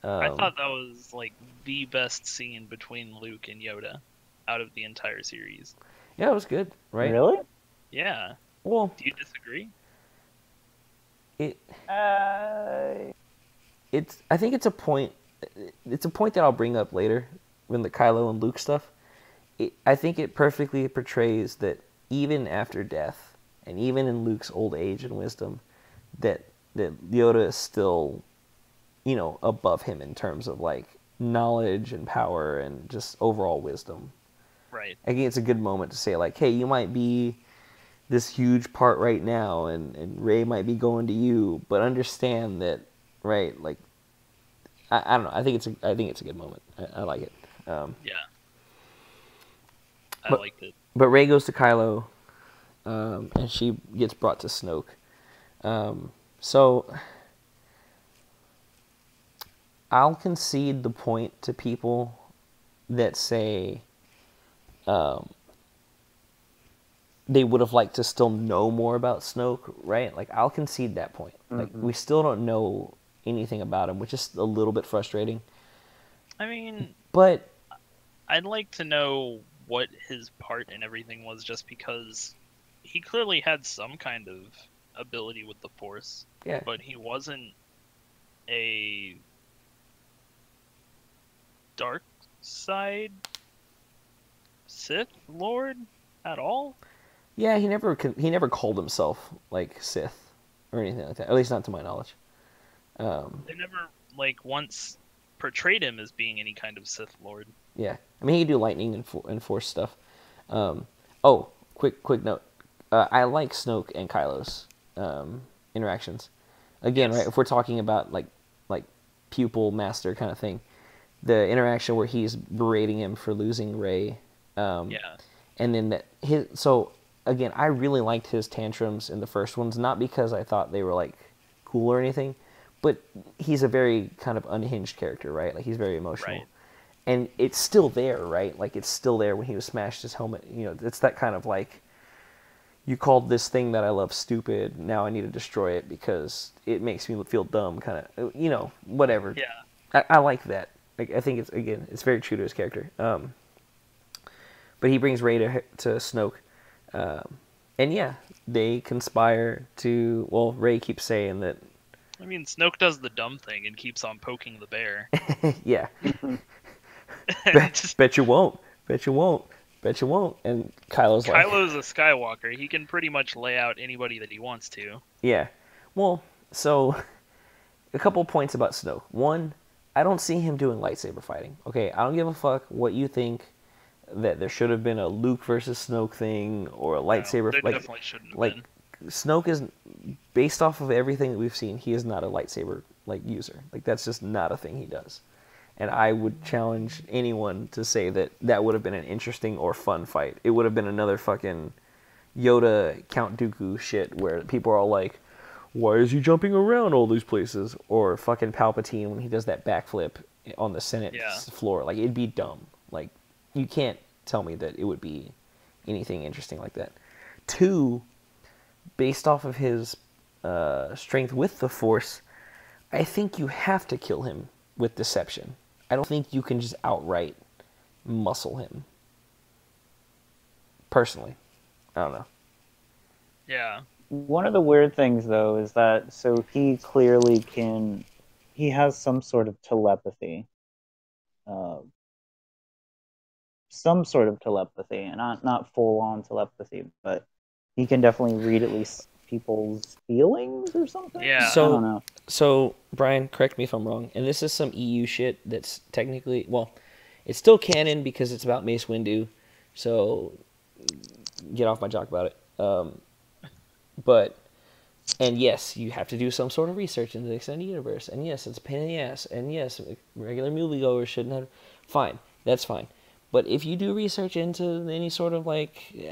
I thought that was like the best scene between Luke and Yoda out of the entire series. Yeah, it was good, right? Really? Yeah. Well, do you disagree? I think it's a point. It's a point that I'll bring up later when the Kylo and Luke stuff. I think it perfectly portrays that even after death, and even in Luke's old age and wisdom, that Yoda is still, above him in terms of like knowledge and power and just overall wisdom. Right. I think it's a good moment to say like, hey, you might be this huge part right now, and Rey might be going to you, but understand that, right? Like, I don't know. I think it's a good moment. I like it. Yeah. I liked it. But Rey goes to Kylo, and she gets brought to Snoke. So I'll concede the point to people that say they would have liked to still know more about Snoke, right? Like, I'll concede that point. Mm-hmm. Like, we still don't know anything about him, which is a little bit frustrating. I mean, but I'd like to know what his part in everything was, just because he clearly had some kind of ability with the Force. Yeah. But he wasn't a dark side Sith Lord at all. Yeah, he never called himself like Sith or anything like that. At least not to my knowledge. They never once portrayed him as being any kind of Sith Lord. Yeah, I mean, he could do lightning and Force stuff. Quick note. I like Snoke and Kylo's interactions. Again, yes. Right? If we're talking about like pupil master kind of thing, the interaction where he's berating him for losing Rey. Yeah. And then so again, I really liked his tantrums in the first ones, not because I thought they were like cool or anything, but he's a very kind of unhinged character, right? Like, he's very emotional. Right. And it's still there, right? Like, it's still there when he was smashed his helmet. It's that kind of like, you called this thing that I love stupid. Now I need to destroy it because it makes me feel dumb. Kind of, whatever. Yeah. I like that. Like, I think it's very true to his character. But he brings Rey to Snoke, and yeah, they conspire to. Well, Rey keeps saying that. I mean, Snoke does the dumb thing and keeps on poking the bear. Yeah. And Bet you won't. Bet you won't. Bet you won't. And Kylo's like. Kylo's a Skywalker. He can pretty much lay out anybody that he wants to. Yeah. Well, so a couple points about Snoke. One, I don't see him doing lightsaber fighting. Okay, I don't give a fuck what you think that there should have been a Luke versus Snoke thing or a lightsaber. No, there definitely shouldn't have been. Snoke is, based off of everything that we've seen, he is not a lightsaber user. Like, that's just not a thing he does. And I would challenge anyone to say that that would have been an interesting or fun fight. It would have been another fucking Yoda Count Dooku shit where people are all like, why is he jumping around all these places? Or fucking Palpatine when he does that backflip on the Senate floor. Like, it'd be dumb. Like, you can't tell me that it would be anything interesting like that. Two, based off of his strength with the Force, I think you have to kill him with deception. I don't think you can just outright muscle him. Personally. I don't know. Yeah. One of the weird things, though, is that so he clearly he has some sort of telepathy. Some sort of telepathy, and not full-on telepathy, but he can definitely read at least people's feelings or something. Yeah. I don't know. So, Brian, correct me if I'm wrong, and this is some EU shit that's technically, well, it's still canon because it's about Mace Windu, so get off my jock about it. But, and yes, you have to do some sort of research into the extended universe, and yes, it's a pain in the ass, and yes, regular moviegoers shouldn't have, fine, that's fine. But if you do research into any sort of,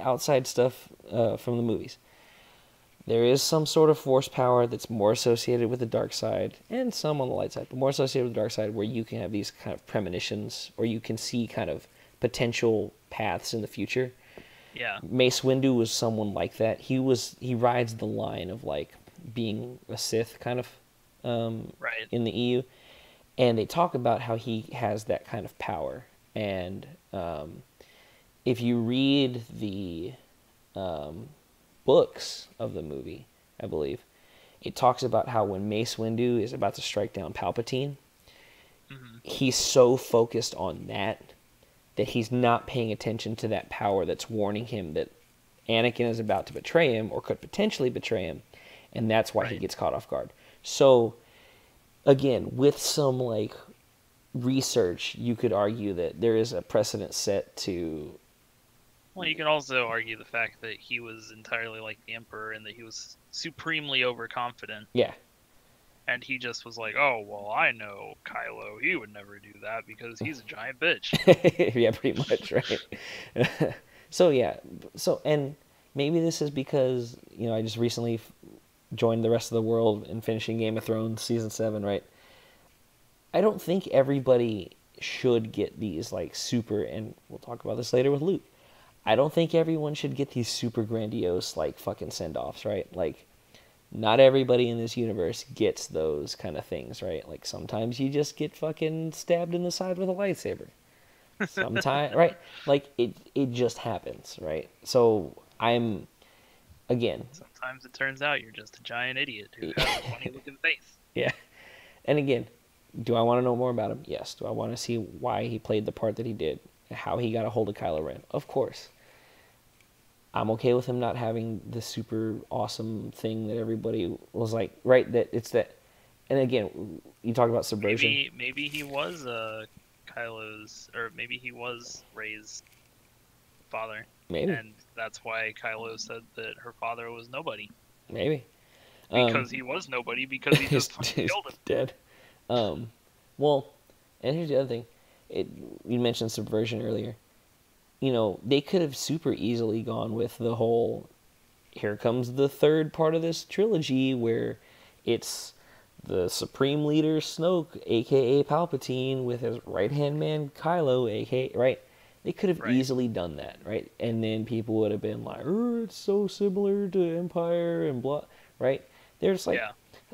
outside stuff from the movies, there is some sort of force power that's more associated with the dark side, and some on the light side, but more associated with the dark side, where you can have these kind of premonitions, or you can see kind of potential paths in the future. Yeah. Mace Windu was someone like that. He rides the line of being a Sith kind of right. in the EU, and they talk about how he has that kind of power. And if you read the books of the movie, I believe, it talks about how when Mace Windu is about to strike down Palpatine, he's so focused on that he's not paying attention to that power that's warning him that Anakin is about to betray him or could potentially betray him, and that's why he gets caught off guard. So, again, with some research, you could argue that there is a precedent set to. Well, you can also argue the fact that he was entirely like the Emperor and that he was supremely overconfident. Yeah. And he just was like, oh, well, I know Kylo. He would never do that because he's a giant bitch. Yeah, pretty much, right? So, yeah. So, and maybe this is because, I just recently joined the rest of the world in finishing Game of Thrones Season 7, right? I don't think everybody should get these, super, and we'll talk about this later with Luke. I don't think everyone should get these super grandiose, fucking send-offs, right? Not everybody in this universe gets those kind of things, right? Sometimes you just get fucking stabbed in the side with a lightsaber. Sometimes, right? It just happens, right? So, again... Sometimes it turns out you're just a giant idiot who has a funny-looking face. Yeah. And again, do I want to know more about him? Yes. Do I want to see why he played the part that he did? How he got a hold of Kylo Ren? Of course. I'm okay with him not having the super awesome thing that everybody was like, right? That it's that. And again, you talk about subversion. Maybe he was Kylo's, or maybe he was Rey's father. Maybe. And that's why Kylo said that her father was nobody. Maybe. Because he was nobody, because he just fucking killed him. Dead. Well, and here's the other thing. You mentioned subversion earlier. They could have super easily gone with the whole, here comes the third part of this trilogy where it's the Supreme Leader Snoke, a.k.a. Palpatine, with his right-hand man Kylo, a.k.a. right? They could have Right. easily done that, right? And then people would have been like, "Oh, it's so similar to Empire and blah," right? They're just like, Yeah.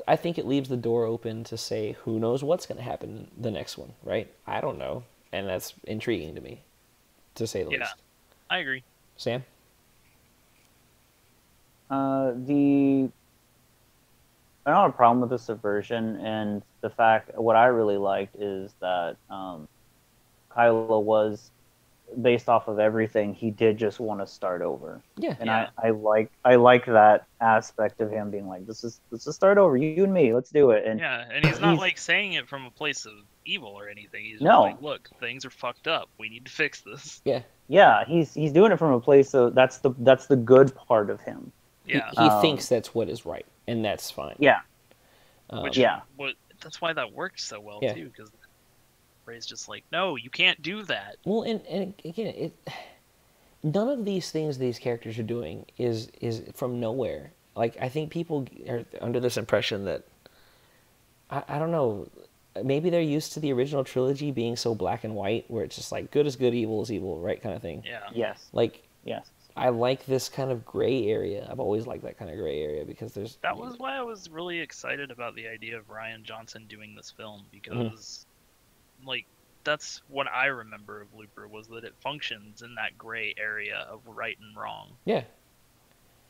I think it leaves the door open to say, who knows what's going to happen the next one, right? I don't know, and that's intriguing to me, to say the Yeah. least. I agree. Sam? The I don't have a problem with the subversion, and the fact what I really liked is that Kylo was based off of everything. He did just want to start over, Yeah. and Yeah. I like that aspect of him being like, let's just start over, you and me, let's do it. And Yeah, and he's not like saying it from a place of evil or anything. He's just No. like, look, things are fucked up. We need to fix this. Yeah. yeah, he's doing it from a place of that's the good part of him. Yeah. He thinks that's what is right, and that's fine. Yeah, Which yeah. That's why that works so well Yeah. too, because Ray's just like, no, you can't do that. Well, and again, none of these things these characters are doing is from nowhere. Like, I think people are under this impression that, I don't know, maybe they're used to the original trilogy being so black and white, where it's just like good is good, evil is evil, right, kind of thing. Yeah. Yes. Like, Yes. I like this kind of gray area. I've always liked that kind of gray area because there's That was why I was really excited about the idea of Ryan Johnson doing this film, because like that's what I remember of Looper, was that it functions in that gray area of right and wrong. Yeah.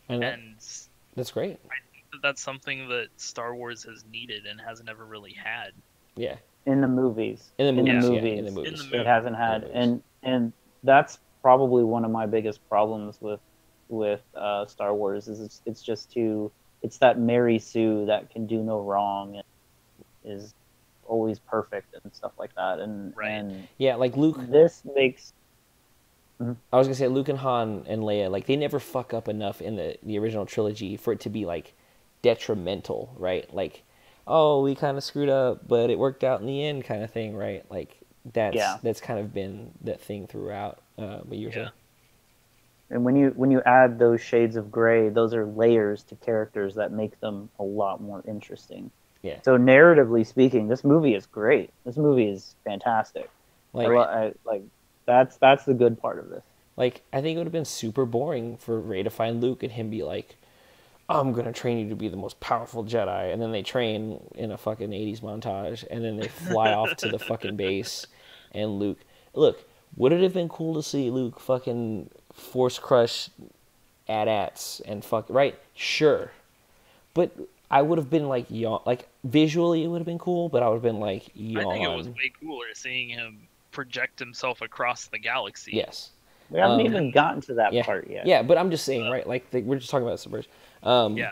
And that's great. I think that that's something that Star Wars has needed and hasn't ever really had. Yeah. In the movies. In the movies, movies, yeah, in the movies. In the it hasn't had, movies. and that's probably one of my biggest problems with Star Wars is it's just it's that Mary Sue that can do no wrong and is always perfect and stuff like that, and Right. and Yeah, like Luke. this makes I was gonna say Luke and Han and Leia, like they never fuck up enough in the original trilogy for it to be like detrimental, right? Like, oh, we kind of screwed up, but it worked out in the end, kind of thing, right? Like that's kind of been that thing throughout. What you were saying? and when you add those shades of gray, those are layers to characters that make them a lot more interesting. Yeah. So narratively speaking, this movie is great. This movie is fantastic. Like, That's the good part of this. like I think it would have been super boring for Rey to find Luke and him be like, I'm gonna train you to be the most powerful Jedi, and then they train in a fucking 80s montage, and then they fly off to the fucking base, and Luke, look, would it have been cool to see Luke fucking force crush AT-ATs and fuck, right? Sure, but I would have been like yawn, like visually it would have been cool, but I would have been like yawn. I think it was way cooler seeing him project himself across the galaxy. Yes. We haven't even gotten to that Yeah. part yet. Yeah, but I'm just saying, right? Like we're just talking about subversion. Yeah.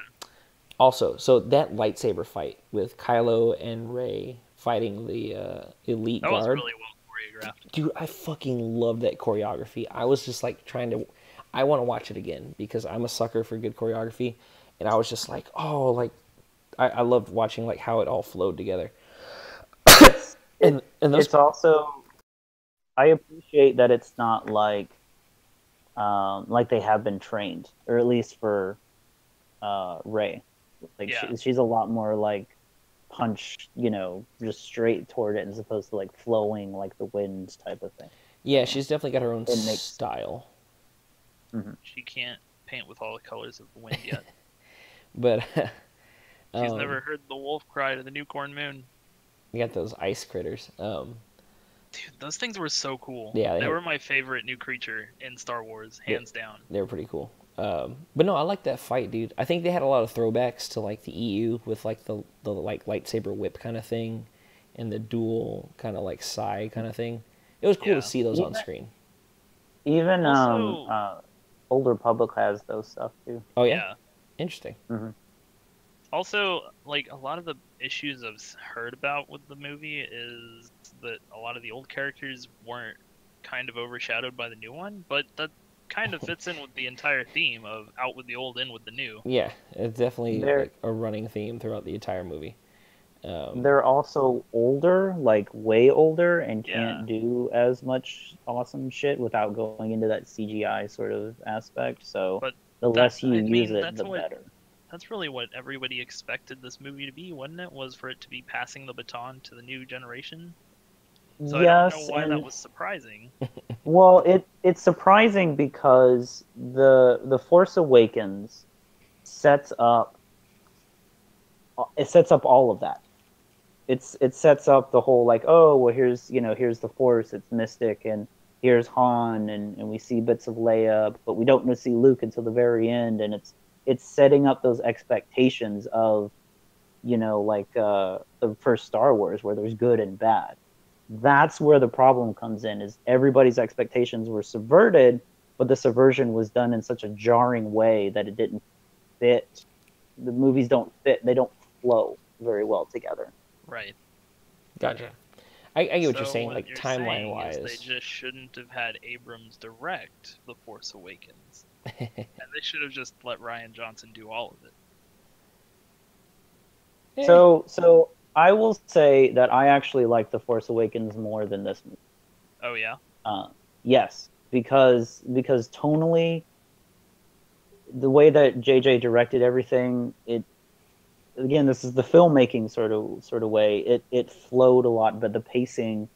Also, so that lightsaber fight with Kylo and Rey fighting the elite That was guard. really well choreographed. Dude, I fucking love that choreography. I was just like I want to watch it again because I'm a sucker for good choreography, and I was just like, oh, like I loved watching like how it all flowed together. and those, It's also, I appreciate that it's not like they have been trained, or at least for Rey. Like Yeah. she's a lot more like punch, just straight toward it, as opposed to like flowing like the wind type of thing. yeah, she's definitely got her own It makes- style. She can't paint with all the colors of the wind yet. But She's never heard the wolf cry to the new corn moon. you got those ice critters. Dude, those things were so cool. Yeah, they were my favorite new creature in Star Wars, hands down. They were pretty cool. But no, I like that fight, dude. I think they had a lot of throwbacks to like the EU with like the like lightsaber whip kind of thing, and the dual kind of like sai kind of thing. It was cool Yeah. to see those on screen. Even Also- Old Republic has those stuff too. Oh yeah, Yeah. interesting. Also, like a lot of the issues I've heard about with the movie is that a lot of the old characters weren't kind of overshadowed by the new one, but that kind of fits in with the entire theme of out with the old, in with the new. Yeah, it's definitely They're- like a running theme throughout the entire movie. They're also older, like way older, and Yeah. can't do as much awesome shit without going into that CGI sort of aspect. So But the less you I mean, use it, that's the what- better. That's really what everybody expected this movie to be, wasn't it? Was for it to be passing the baton to the new generation. So I don't know Yes, why that and was surprising. well, it's surprising because the Force Awakens sets up it sets up all of that. It sets up the whole like, oh well, here's the Force, it's mystic, and here's Han, and we see bits of Leia, but we don't see Luke until the very end, and it's setting up those expectations of like the first Star Wars where there's good and bad. That's where the problem comes in, is everybody's expectations were subverted, but the subversion was done in such a jarring way that it didn't fit. The movies don't fit, they don't flow very well together. Right. Gotcha. I get what you're So saying, what like you're timeline saying is they wise. just shouldn't have had Abrams direct The Force Awakens. And they should have just let Ryan Johnson do all of it. Eh, So I will say that I actually like The Force Awakens more than this movie. Oh yeah? Uh, yes, because tonally, the way that JJ directed everything, it again, this is the filmmaking sort of way. It flowed a lot, but the pacing,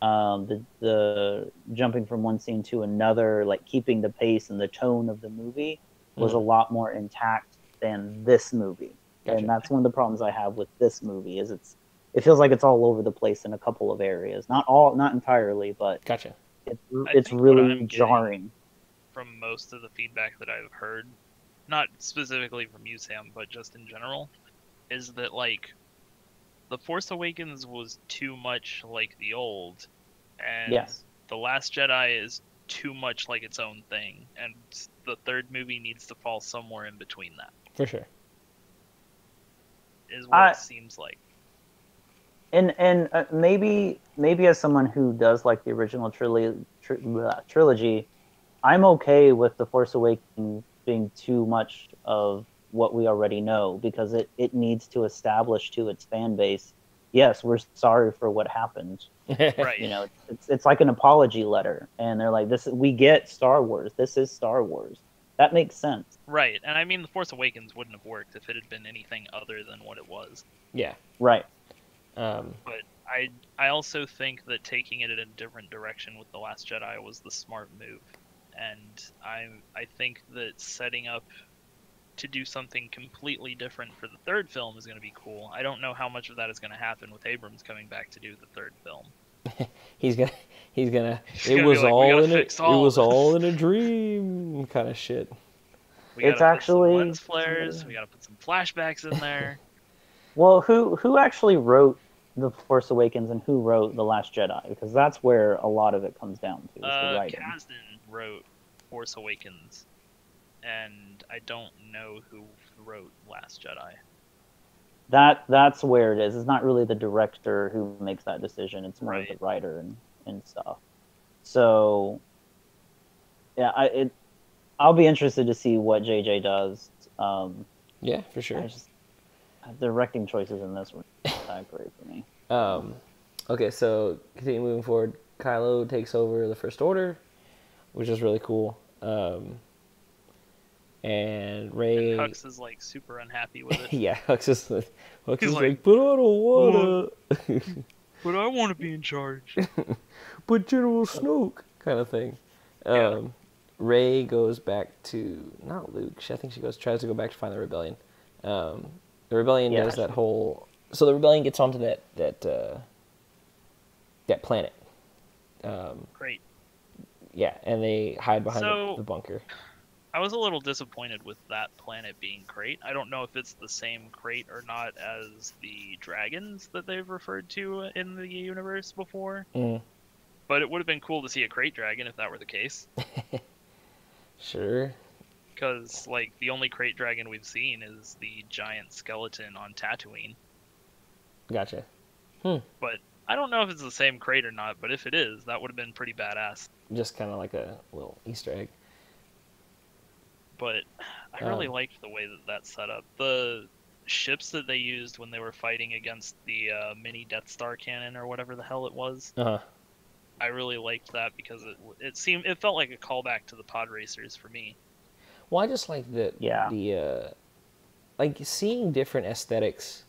the jumping from one scene to another, like keeping the pace and the tone of the movie was a lot more intact than this movie. And gotcha. that's one of the problems I have with this movie is it feels like it's all over the place in a couple of areas. Not entirely, but Gotcha. I it's think what really I'm getting jarring. from most of the feedback that I've heard, not specifically from you, Sam, but just in general, is that like The Force Awakens was too much like the old, and Yes. The Last Jedi is too much like its own thing, and the third movie needs to fall somewhere in between that, For sure. is what I it seems like. and maybe as someone who does like the original trilogy, I'm okay with The Force Awakens being too much of what we already know because it needs to establish to its fan base, yes, we're sorry for what happened. Right. It's like an apology letter, and they're like, this we get Star Wars. This is Star Wars. That makes sense. Right. And I mean, The Force Awakens wouldn't have worked if it had been anything other than what it was. Yeah. Right. But I also think that taking it in a different direction with The Last Jedi was the smart move. And I think that setting up to do something completely different for the third film is going to be cool. I don't know how much of that is going to happen with Abrams coming back to do the third film. he's gonna he's gonna He's it going to be was like, we got all to in it fix it all of was all this. in a dream kind of shit. We got It's to put some actually lens flares. We got to put some flashbacks in there. well, who actually wrote The Force Awakens and who wrote The Last Jedi? Because that's where a lot of it comes down to is the writing. Kasdan wrote Force Awakens, and I don't know who wrote Last Jedi. That's where it is. It's not really the director who makes that decision. It's more of the Right. writer and stuff. So yeah, I'll be interested to see what JJ does. Yeah, for sure. I just the directing choices in this were not that great for me. Okay, so continue moving forward. Kylo takes over the First Order, which is really cool. And Ray, And Hux is like super unhappy with it. yeah, Hux is He's like, but I don't wanna. But I want to be in charge. But General Snoke, kind of thing. Yeah. Ray goes back to not Luke. I think she tries to go back to find the rebellion. The rebellion Yeah. does that whole. So the rebellion gets onto that planet. Great. Yeah, and they hide behind So- the bunker. I was a little disappointed with that planet being Crate. I don't know if it's the same Crate or not as the dragons that they've referred to in the universe before. Mm. But it would have been cool to see a Crate dragon if that were the case. Sure. Because, like, the only Crate dragon we've seen is the giant skeleton on Tatooine. Gotcha. But I don't know if it's the same Crate or not, but if it is, that would have been pretty badass. Just kind of like a little Easter egg. But I really liked the way that that's set up. The ships that they used when they were fighting against the mini Death Star cannon or whatever the hell it was, Uh-huh. I really liked that because it felt like a callback to the pod racers for me. Well, I just like that. Yeah. Like seeing different aesthetics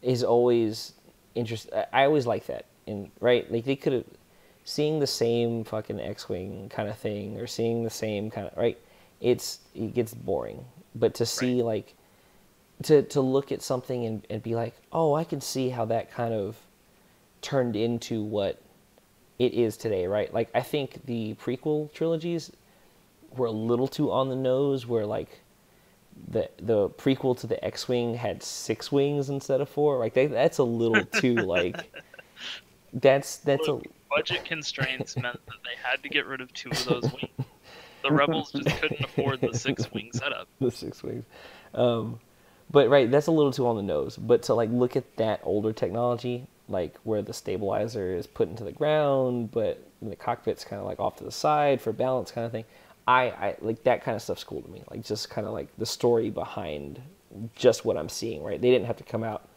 is always interesting. I always like that. in right, like they could have seeing the same fucking X-wing kind of thing, or seeing the same kind of right. It gets boring, but to see Right. like to look at something and be like, oh, I can see how that kind of turned into what it is today, right? Like I think the prequel trilogies were a little too on the nose, where like the prequel to the X-wing had 6 wings instead of 4. Like that's a little too like that's Look, a budget constraints meant that they had to get rid of 2 of those wings. The rebels just couldn't afford the 6-wing setup. the 6 wings. But right, that's a little too on the nose. But to like look at that older technology, like where the stabilizer is put into the ground, but the cockpit's kind of like off to the side for balance, kind of thing. I like that kind of stuff's cool to me. Like just kind of like the story behind just what I'm seeing. Right, they didn't have to come out.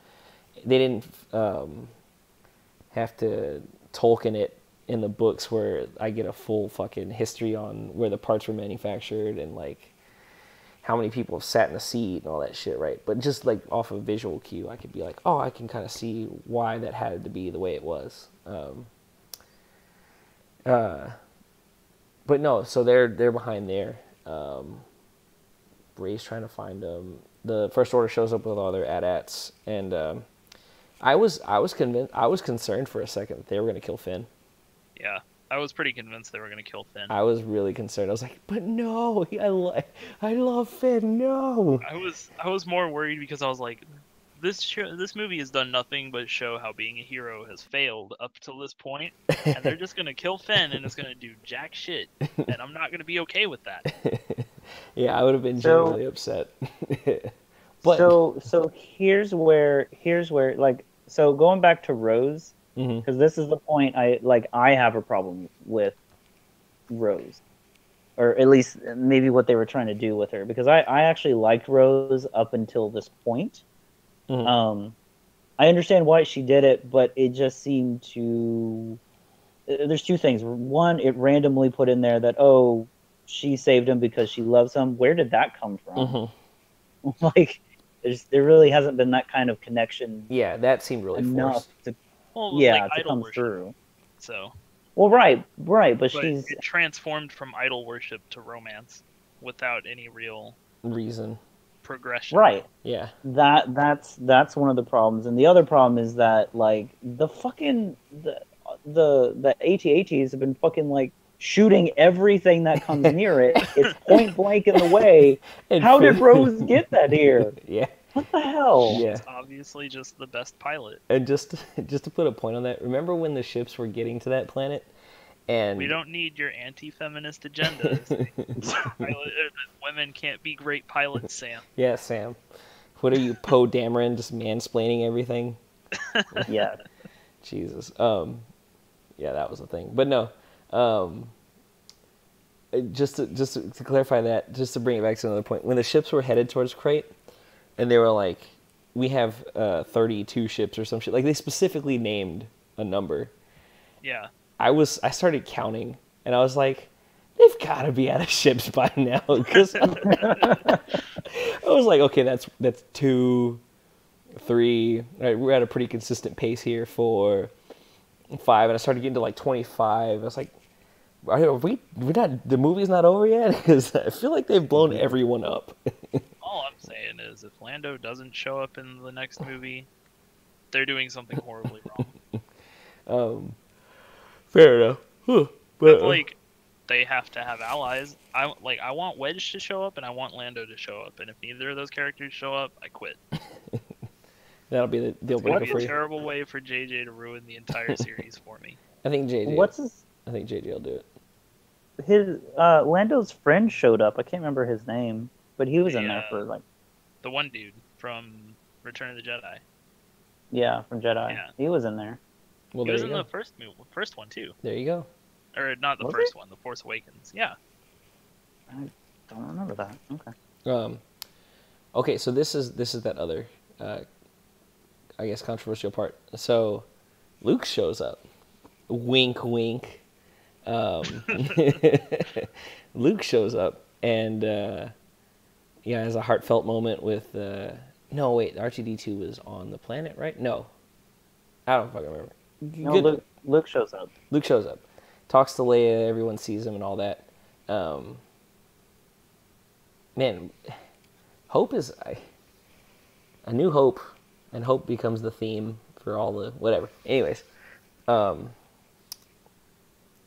They didn't have to Tolkien it in the books where I get a full fucking history on where the parts were manufactured and like how many people have sat in the seat and all that shit, right? But just like off of visual cue, I could be like, oh, I can kind of see why that had to be the way it was. But no, so they're behind there. Rey's trying to find them. The First Order shows up with all their AT-ATs, and I was concerned for a second that they were going to kill Finn. Yeah, I was pretty convinced they were going to kill Finn. I was really concerned. I was like, but no, I love Finn. No. I was more worried because I was like, this movie has done nothing but show how being a hero has failed up till this point, and they're just going to kill Finn and it's going to do jack shit, and I'm not going to be okay with that. Yeah, I would have been genuinely upset. But so here's where like, so going back to Rose, because this is the point I have a problem with Rose, or at least maybe what they were trying to do with her, because I actually liked Rose up until this point. I understand why she did it, but it just seemed to. There's 2 things. One, it randomly put in there that, oh, she saved him because she loves him. Where did that come from? Like, there really hasn't been that kind of connection. Yeah, that seemed really forced. Well, it was like to idol come worship, through. So. Well, right, but But she's it transformed from idol worship to romance without any real reason. Progression. Right. Yeah. That's one of the problems, and the other problem is that like the fucking the AT-ATs have been fucking like shooting everything that comes near it. It's point blank in the way. How did Rose get that here? Yeah. What the hell? Yeah. She's obviously just the best pilot. And just to put a point on that, remember when the ships were getting to that planet? And we don't need your anti-feminist agendas. Women can't be great pilots, Sam. Yeah, Sam. What are you, Poe Dameron, just mansplaining everything? Yeah. Jesus. Yeah, that was the thing. But no. Just to clarify that, just to bring it back to another point, when the ships were headed towards Crate, and they were like, we have 32 ships or some shit. Like they specifically named a number. Yeah. I started counting, and I was like, they've got to be out of ships by now. Because I was like, okay, that's 2, 3. Right, we're at a pretty consistent pace here. 4, 5, and I started getting to like 25. I was like, are we not? The movie's not over yet? Because I feel like they've blown everyone up. All I'm saying is, if Lando doesn't show up in the next movie, they're doing something horribly wrong. Fair enough. But like, they have to have allies. I want Wedge to show up, and I want Lando to show up. And if neither of those characters show up, I quit. That'll be the deal breaker for you. That'd be a terrible way for JJ to ruin the entire series for me. I think JJ. I think JJ will do it. His Lando's friend showed up. I can't remember his name, but he was in there for like the one dude from Return of the Jedi. Yeah, from Jedi. Yeah. He was in there. Well, he was in the first one too. There you go. Or not the first one, The Force Awakens. Yeah. I don't remember that. Okay. Okay, so this is that other, I guess, controversial part. So, Luke shows up. Wink, wink. Luke shows up and has a heartfelt moment with. No, wait, R2-D2 was on the planet, right? No, I don't fucking remember. No, good. Luke shows up. Luke shows up, talks to Leia. Everyone sees him and all that. Man, hope is a new hope, and hope becomes the theme for all the whatever. Anyways,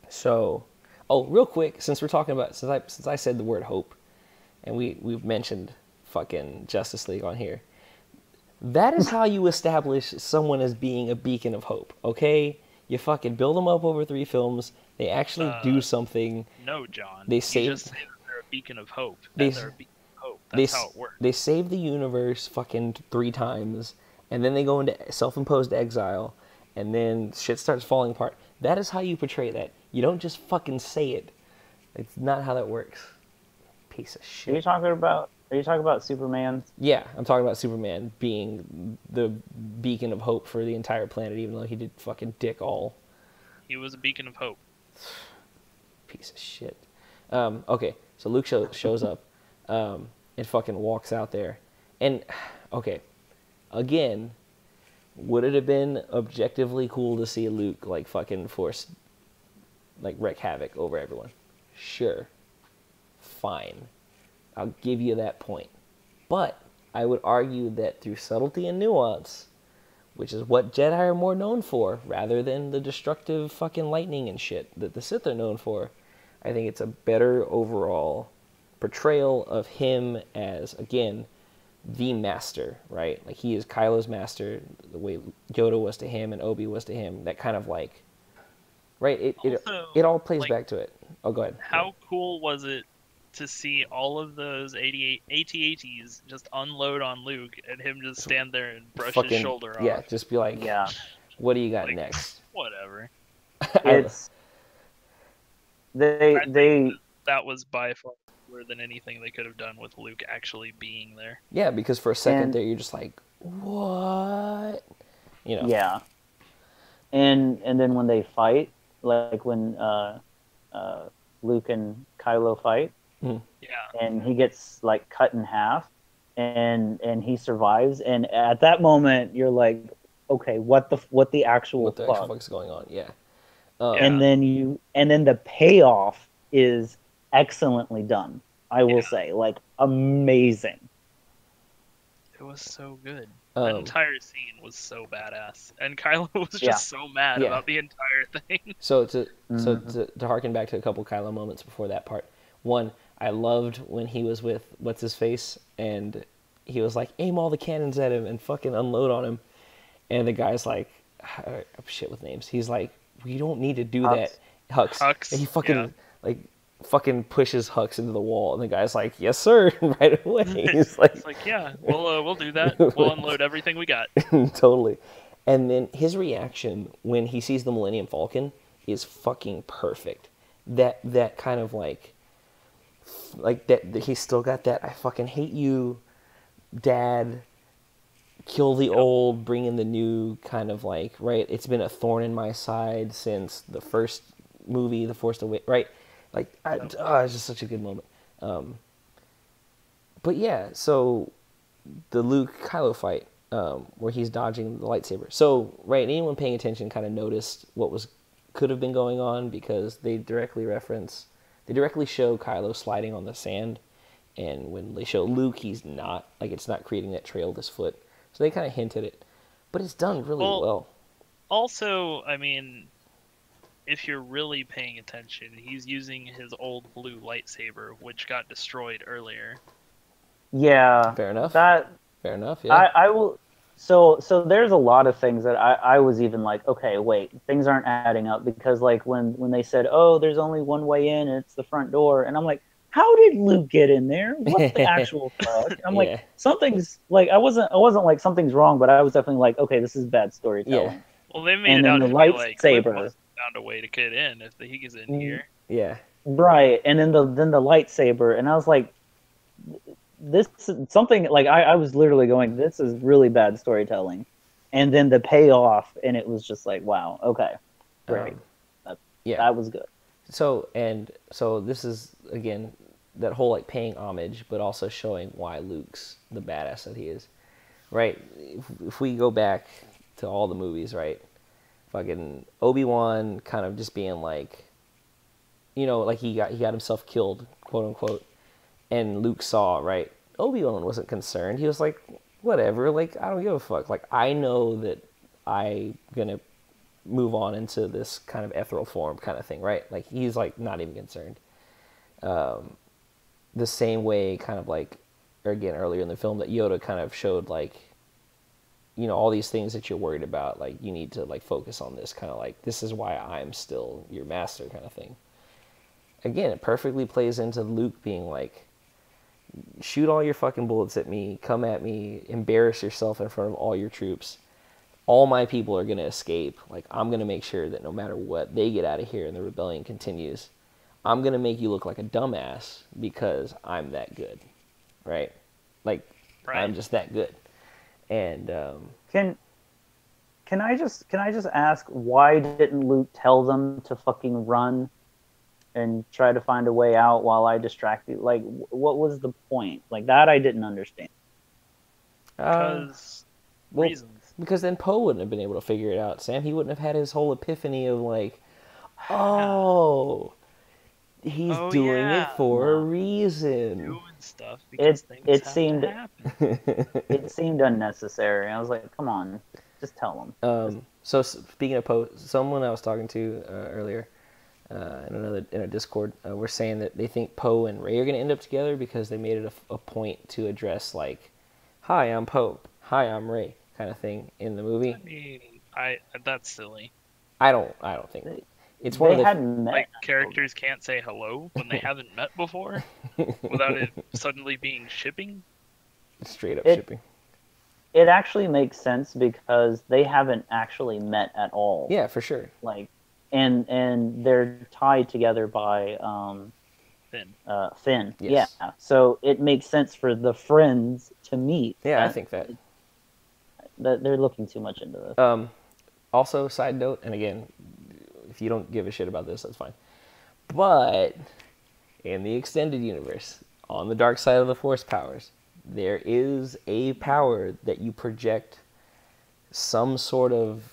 so real quick, since we're talking about since I said the word hope, and we've mentioned fucking Justice League on here. That is how you establish someone as being a beacon of hope, okay? You fucking build them up over 3 films. They actually do something. No, John. They you save. just say that they're a beacon of hope. They, They're a beacon of hope. That's how it works. They save the universe fucking 3 times, and then they go into self-imposed exile, and then shit starts falling apart. That is how you portray that. You don't just fucking say it. It's not how that works. Piece of shit. Are you talking about Superman? Yeah, I'm talking about Superman being the beacon of hope for the entire planet, even though he did fucking dick all. He was a beacon of hope. Piece of shit. Okay, so Luke shows up and fucking walks out there. And, okay, again, would it have been objectively cool to see Luke, like, fucking wreak havoc over everyone? Sure. Fine. I'll give you that point. But I would argue that through subtlety and nuance, which is what Jedi are more known for, rather than the destructive fucking lightning and shit that the Sith are known for, I think it's a better overall portrayal of him as, again, the master, right? Like, he is Kylo's master, the way Yoda was to him and Obi was to him. That kind of like, right? It all plays back to it. Oh, go ahead. How cool was it to see all of those AT-ATs just unload on Luke and him just stand there and brush his shoulder off? Yeah, just be like, what do you got next? Whatever. It's that was by far cooler than anything they could have done with Luke actually being there. Yeah, because for a second there you're just like, what? You know. Yeah. And then when they fight, like when Luke and Kylo fight, yeah, and he gets like cut in half, and he survives, and at that moment you're like, okay, what the actual fuck is going on? Yeah. And then the payoff is excellently done. I will say, like, amazing. It was so good. That entire scene was so badass, and Kylo was just so mad about the entire thing. So to harken back to a couple Kylo moments before that part. One, I loved when he was with what's his face, and he was like, aim all the cannons at him and fucking unload on him, and the guy's like, I'm shit with names. He's like, we don't need to do that, Hux. And he fucking fucking pushes Hux into the wall, and the guy's like, yes sir, right away. He's like, it's like, yeah, we'll do that. We'll unload everything we got. Totally. And then his reaction when he sees the Millennium Falcon is fucking perfect. That kind of like that he's still got that I fucking hate you, Dad, kill the old, bring in the new kind of like, right? It's been a thorn in my side since the first movie, The Force Awakens, right? Like, it's just such a good moment. But yeah, so the Luke-Kylo fight, where he's dodging the lightsaber. So, right, anyone paying attention kind of noticed what could have been going on, because they directly show Kylo sliding on the sand, and when they show Luke, he's not, like, it's not creating that trail of his foot. So they kind of hint at it. But it's done really well. Also, I mean, if you're really paying attention, he's using his old blue lightsaber, which got destroyed earlier. Yeah. Fair enough. Fair enough, yeah. I will... So there's a lot of things that I was even like, okay, wait, things aren't adding up, because like when they said, oh, there's only one way in and it's the front door, and I'm like, how did Luke get in there? What the actual fuck? I'm like, something's like, I wasn't like something's wrong, but I was definitely like, okay, this is bad storytelling. Yeah. Well, they made it out to be like Luke must have found a way to get in if he gets in here. Yeah. Right, and then the lightsaber, and I was like, this something like I was literally going, this is really bad storytelling, and then the payoff, and it was just like, wow, okay, great, that was good. So this is again that whole like paying homage, but also showing why Luke's the badass that he is, right? If we go back to all the movies, right? fucking Obi-Wan kind of just being like, like he got himself killed, quote unquote, and Luke saw, right? Obi-Wan wasn't concerned. He was like, whatever, like, I don't give a fuck. Like, I know that I'm gonna move on into this kind of ethereal form kind of thing, right? Like, he's like not even concerned. The same way, kind of like, or again, earlier in the film, that Yoda kind of showed, like, all these things that you're worried about, like, you need to, like, focus on this, kind of like, this is why I'm still your master kind of thing. Again, it perfectly plays into Luke being like, shoot all your fucking bullets at me, come at me, embarrass yourself in front of all your troops. All my people are going to escape. Like, I'm going to make sure that no matter what, they get out of here and the rebellion continues. I'm going to make you look like a dumbass because I'm that good, right? Like, Right. I'm just that good. And Can I just ask, why didn't Luke tell them to fucking run and try to find a way out while I distract you? Like, what was the point? Like, that I didn't understand. Because reasons. Because then Poe wouldn't have been able to figure it out, Sam. He wouldn't have had his whole epiphany of like, oh, he's doing it for a reason. Doing stuff because It seemed happen. it seemed unnecessary. I was like, come on, just tell them. So speaking of Poe, someone I was talking to earlier in a Discord were saying that they think Poe and Rey are going to end up together because they made it a point to address like, "Hi, I'm Poe. Hi, I'm Rey," kind of thing in the movie. I mean, that's silly. I don't think it's They one of the hadn't met. Like, characters can't say hello when they haven't met before without it suddenly being shipping. straight up shipping. It actually makes sense because they haven't actually met at all. Yeah, for sure. Like, and they're tied together by Finn. Finn. Yes. Yeah. So it makes sense for the friends to meet. Yeah, I think that. They're looking too much into this. Also, side note, and again, if you don't give a shit about this, that's fine. But in the extended universe, on the dark side of the Force powers, there is a power that you project some sort of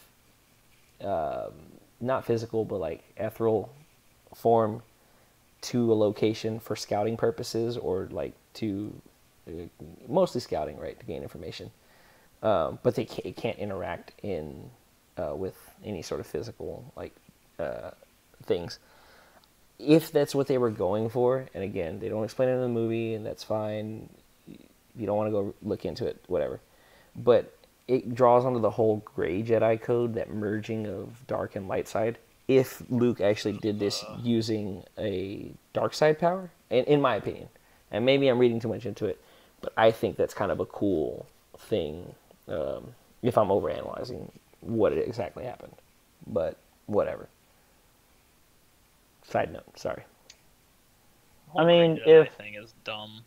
not physical, but like ethereal form to a location for scouting purposes, or like to mostly scouting, right, to gain information. But it can't interact in with any sort of physical like things. If that's what they were going for, and again, they don't explain it in the movie, and that's fine. You don't want to go look into it, whatever. But it draws onto the whole gray Jedi code, that merging of dark and light side. If Luke actually did this using a dark side power, in my opinion, and maybe I'm reading too much into it, but I think that's kind of a cool thing. If I'm overanalyzing what exactly happened, but whatever. Side note, sorry. The whole I mean, Jedi thing is dumb.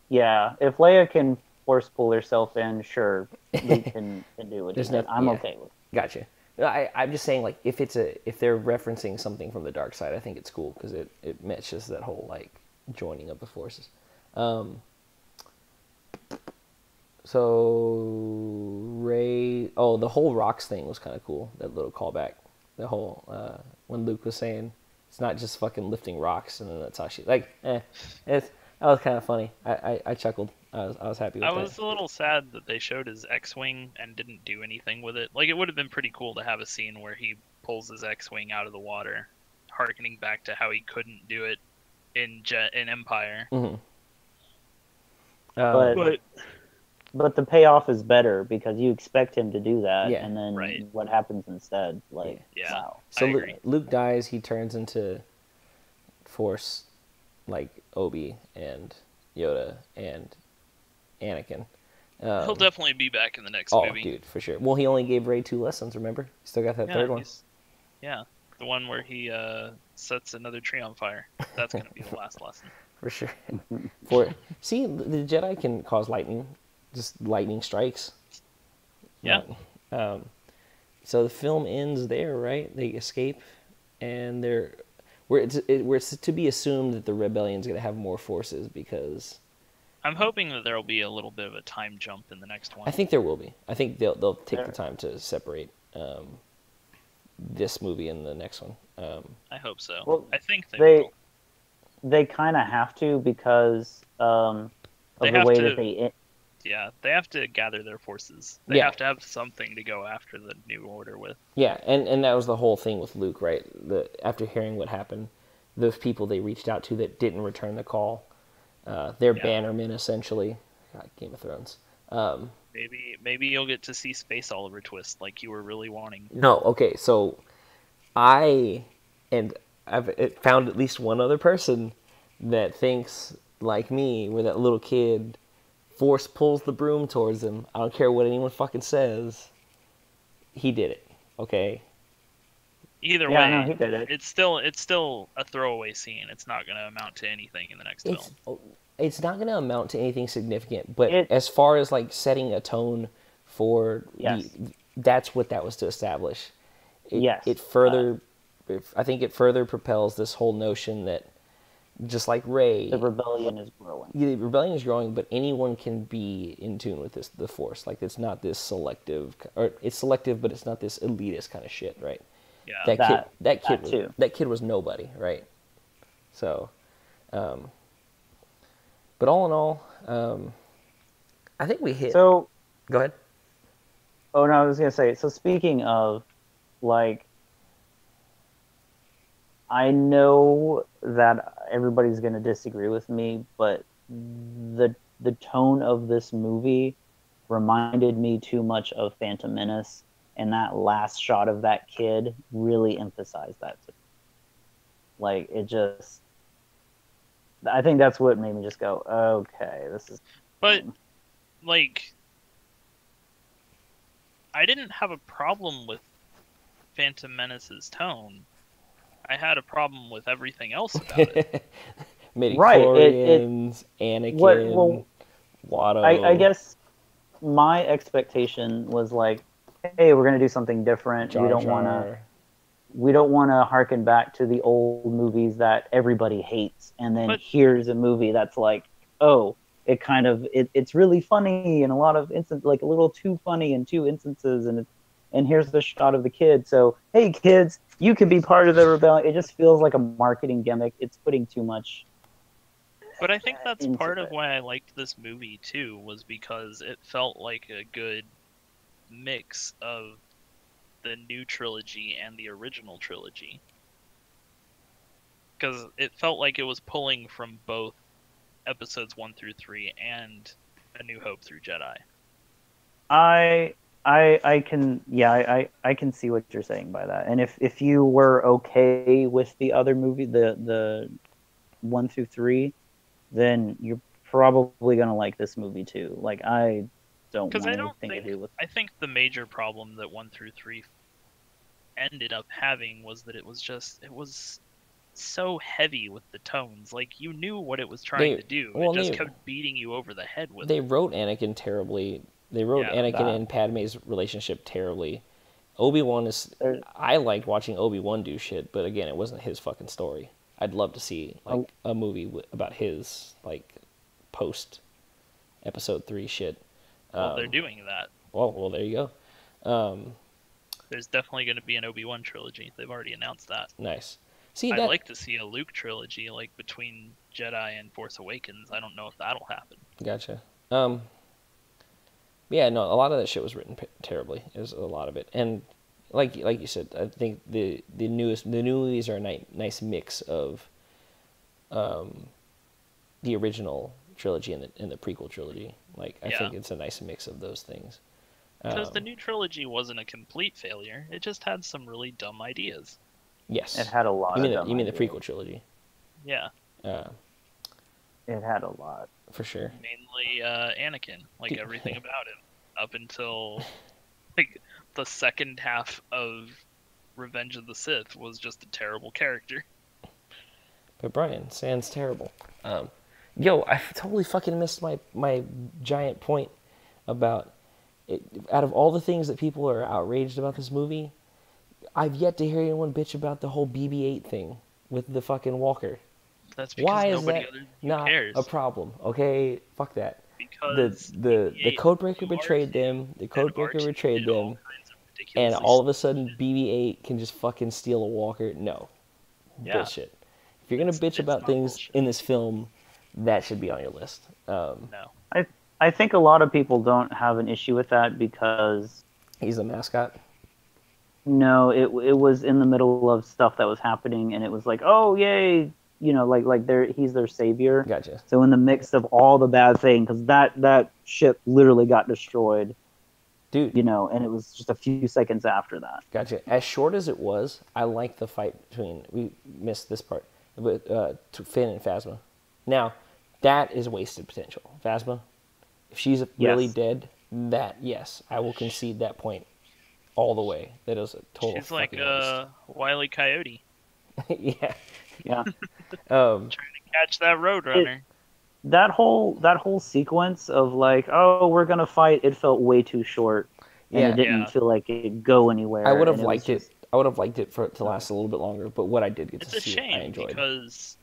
Yeah, if Leia can force pull herself in, sure, Luke can do what he did. I'm okay with it. Gotcha. No, I'm just saying, like, if they're referencing something from the dark side, I think it's cool because it matches that whole like joining of the forces. So Rey, the whole rocks thing was kind of cool. That little callback, the whole when Luke was saying it's not just fucking lifting rocks, and then that's how she that was kind of funny. I chuckled. I was happy with that. I was a little sad that they showed his X-wing and didn't do anything with it. Like, it would have been pretty cool to have a scene where he pulls his X-wing out of the water, harkening back to how he couldn't do it in Empire. Mm-hmm. But the payoff is better because you expect him to do that, Yeah, and then right. what happens instead? Like, Yeah. wow. So I agree. Luke dies. He turns into Force, like Obi and Yoda and Anakin. He'll definitely be back in the next Oh, movie. dude, for sure. Well, he only gave Rey 2 lessons. Remember, he still got that third one. Yeah, the one where he sets another tree on fire. That's gonna be the last lesson. For sure. See, the Jedi can cause lightning, just lightning strikes. Yeah. So the film ends there, right? They escape, and it's to be assumed that the rebellion's going to have more forces because I'm hoping that there will be a little bit of a time jump in the next one. I think there will be. I think they'll take the time to separate. this movie and the next one. I hope so. Well, I think they they will. they kind of have to because of They the have way to. that they. Yeah, they have to gather their forces. They Yeah. have to have something to go after the New Order with. Yeah, and that was the whole thing with Luke, right? After hearing what happened, those people they reached out to that didn't return the call, they're Yeah. bannermen essentially. God, Game of Thrones. Maybe you'll get to see Space Oliver twist like you were really wanting. No, okay, so I and I've found at least one other person that thinks like me, where that little kid force pulls the broom towards him. I don't care what anyone fucking says. He did it. Okay. Either Yeah, way, no, he did it. it's still a throwaway scene. It's not going to amount to anything in the next film. It's not going to amount to anything significant, but It- as far as like setting a tone for Yes. that's what that was to establish. Yes. It further, I think it further propels this whole notion that just like Rey, The rebellion is growing. the rebellion is growing, but anyone can be in tune with the Force. Like it's not this selective, or it's selective, but it's not this elitist kind of shit, right? Yeah. That kid was nobody, right? So, but all in all, I think we hit. So, Go ahead. oh no, I was gonna say. So speaking of, like, I know that everybody's gonna disagree with me, but the tone of this movie reminded me too much of Phantom Menace, and that last shot of that kid really emphasized that to me. Like it just, I think that's what made me just go, okay, this is. But like I didn't have a problem with Phantom Menace's tone. I had a problem with everything else about it. Midichlorians, Anakin, Watto. I guess my expectation was like, hey, we're gonna do something different. Jar Jar. We don't want to harken back to the old movies that everybody hates, and then But- here's a movie that's like, oh, it's really funny in a lot of instances, like a little too funny in two instances, and here's the shot of the kid. So hey, kids, you can be part of the rebellion. It just feels like a marketing gimmick. It's putting too much. But I think that's into part of it. why I liked this movie too, was because it felt like a good mix of the new trilogy and the original trilogy. Because it felt like it was pulling from both episodes 1 through 3 and A New Hope through Jedi. I can see what you're saying by that. And if you were okay with the other movie, the 1 through 3, then you're probably gonna like this movie too. Like I don't want anything to do with. I think the major problem that 1 through 3 ended up having was that it was so heavy with the tones. Like you knew what it was trying to do. It just kept beating you over the head with it. They wrote Anakin terribly. They wrote Anakin and Padme's relationship terribly. Obi-Wan I liked watching Obi-Wan do shit, but again, it wasn't his fucking story. I'd love to see like a movie about his like post Episode 3 shit. Well, they're doing that. Well, there you go. There's definitely going to be an Obi-Wan trilogy. They've already announced that. Nice. See, I'd like to see a Luke trilogy, like between Jedi and Force Awakens. I don't know if that'll happen. Gotcha. Yeah, no, a lot of that shit was written terribly. It was a lot of it, and like you said, I think the new movies are a nice mix of the original trilogy and the prequel trilogy. Like I think it's a nice mix of those things. Because the new trilogy wasn't a complete failure. It just had some really dumb ideas. Yes. It had a lot of dumb You mean ideas. the prequel trilogy? Yeah. It had a lot. For sure. Mainly Anakin, like everything about him, up until like the second half of Revenge of the Sith was just a terrible character. But Brian, Sans terrible. Yo, I totally fucking missed my giant point about it. Out of all the things that people are outraged about this movie, I've yet to hear anyone bitch about the whole BB-8 thing with the fucking Walker. That's because Why is nobody that other than not cares. a problem? Okay, fuck that. Because The Codebreaker betrayed them. The Codebreaker betrayed them. and ridiculously all of a stupid. sudden BB-8 can just fucking steal a walker. No, Yeah. bullshit. If you're gonna bitch It's about not things bullshit. in this film, that should be on your list. No. I think a lot of people don't have an issue with that because He's the mascot. no, it was in the middle of stuff that was happening, and it was like, oh yay, he's their savior. Gotcha. So in the mix of all the bad things, because that ship literally got destroyed, Dude, and it was just a few seconds after that. gotcha. As short as it was, I like the fight between. We missed this part, but Finn and Phasma. Now, that is wasted potential. Phasma, if she's really Yes. dead, that yes, I will concede that point all the way. That is a total. She's like fucking Wile E. Coyote waste. Yeah. Yeah. Um. trying to catch that Roadrunner. That whole sequence of like, oh, we're gonna fight, it felt way too short, and Yeah. it didn't Yeah. feel like it'd go anywhere. I would have and was liked it. just- I would have liked it for it to last a little bit longer. But what I did get It's to a see, I shame enjoyed. because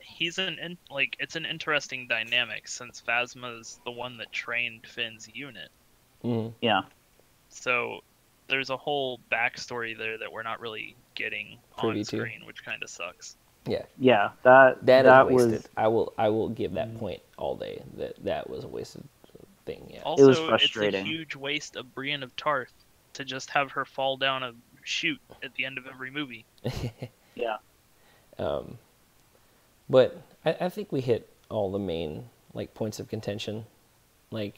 he's it's an interesting dynamic since Phasma's the one that trained Finn's unit. Mhm. Yeah. So there's a whole backstory there that we're not really getting Privy on to. screen, which kind of sucks. Yeah. That That is was wasted. I will give that point all day. That was a wasted thing. Yeah. Also, was it's a frustrating. huge waste of Brienne of Tarth to just have her fall down a chute at the end of every movie. yeah. But I think we hit all the main points of contention. I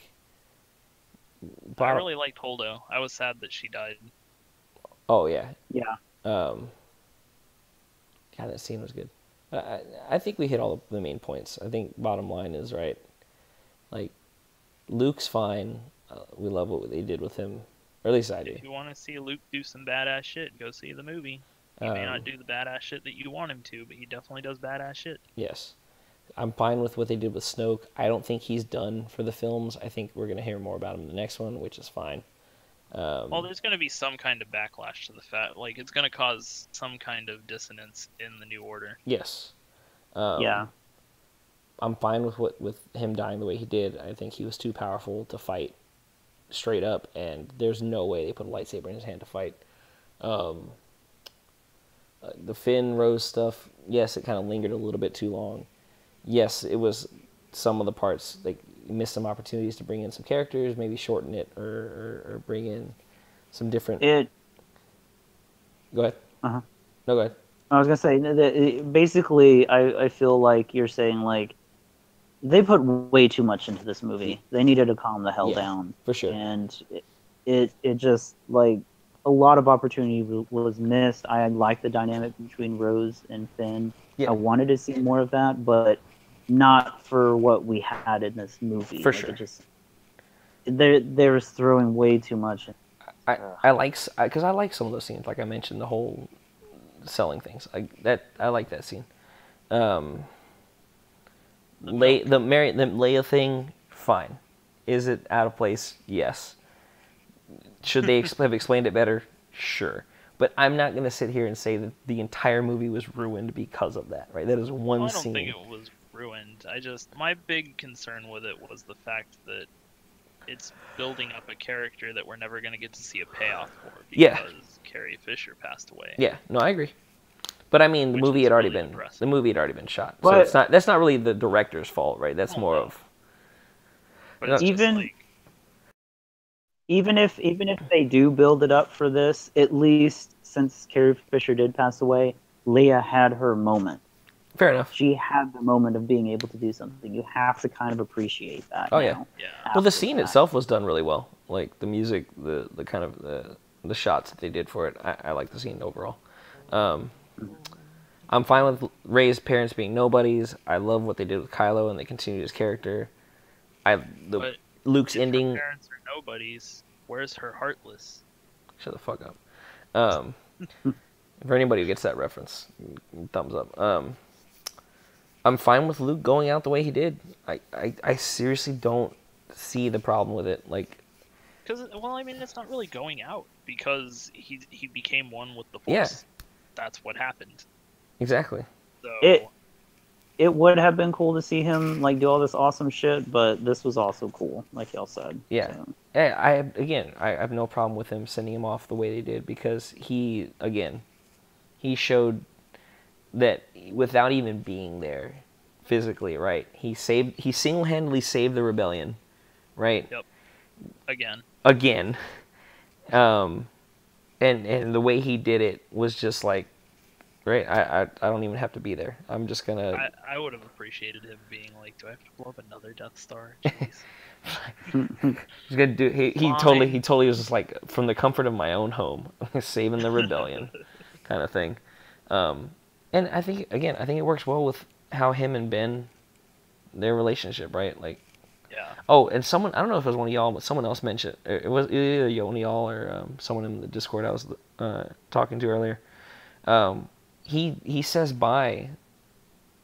bottom- really liked Holdo. I was sad that she died. Oh yeah. Yeah. God, that scene was good. I think we hit all the main points. I think bottom line is right. Luke's fine. We love what they did with him, or at least I do. If you want to see Luke do some badass shit, go see the movie. He may not do the badass shit that you want him to, but he definitely does badass shit. Yes. I'm fine with what they did with Snoke. I don't think he's done for the films. I think we're going to hear more about him in the next one, which is fine. Well, there's going to be some kind of backlash to the fact, it's going to cause some kind of dissonance in the New Order. Yes. Yeah. I'm fine with him dying the way he did. I think he was too powerful to fight straight up, and there's no way they put a lightsaber in his hand to fight. The Finn Rose stuff, yes, it kind of lingered a little bit too long. Yes, it was some of the parts, missed some opportunities to bring in some characters, maybe shorten it or bring in some different... Go ahead. Uh-huh. No, go ahead. I was gonna say basically, I feel like you're saying they put way too much into this movie. They needed to calm the hell down for sure. And it just a lot of opportunity was missed. I like the dynamic between Rose and Finn. Yeah. I wanted to see more of that, but not for what we had in this movie. For sure. They was throwing way too much. I like some of those scenes. Like I mentioned, the whole selling things. I like that scene. The Leia thing, fine. Is it out of place? Yes. Should they have explained it better? Sure. But I'm not going to sit here and say that the entire movie was ruined because of that, right? That is one scene. I don't think it was ruined. My big concern with it was the fact that it's building up a character that we're never going to get to see a payoff for because Carrie Fisher passed away. Yeah, no, I agree. But I mean, the movie had already been shot, so that's not really the director's fault, right? That's more of. But it's even if they do build it up for this, at least since Carrie Fisher did pass away, Leia had her moment. Fair enough. She had the moment of being able to do something. You have to kind of appreciate that. Oh now, yeah. Well, the scene itself was done really well. Like the music, the kind of the shots that they did for it. I like the scene overall. I'm fine with Rey's parents being nobodies. I love what they did with Kylo, and they continued his character. Luke's ending. Her parents are nobodies. Where's her heartless? Shut the fuck up. For anybody who gets that reference, thumbs up. I'm fine with Luke going out the way he did. I seriously don't see the problem with it. Because it's not really going out because he became one with the Force. Yeah. That's what happened. Exactly. So it would have been cool to see him like do all this awesome shit, but this was also cool, like y'all said. Yeah. So. I have no problem with him sending him off the way they did, because he showed that without even being there physically, right? He single-handedly saved the rebellion, right? Yep. Again. And the way he did it was just like, right, I don't even have to be there. I'm just gonna. I would have appreciated him being like, do I have to blow up another Death Star? Jeez. He's gonna do. He totally was just like, from the comfort of my own home, saving the rebellion, kind of thing. And I think it works well with how him and Ben, their relationship, right? Like. Yeah. Oh, and someone, I don't know if it was one of y'all, but someone else mentioned it was either one of y'all or someone in the Discord I was talking to earlier. He says bye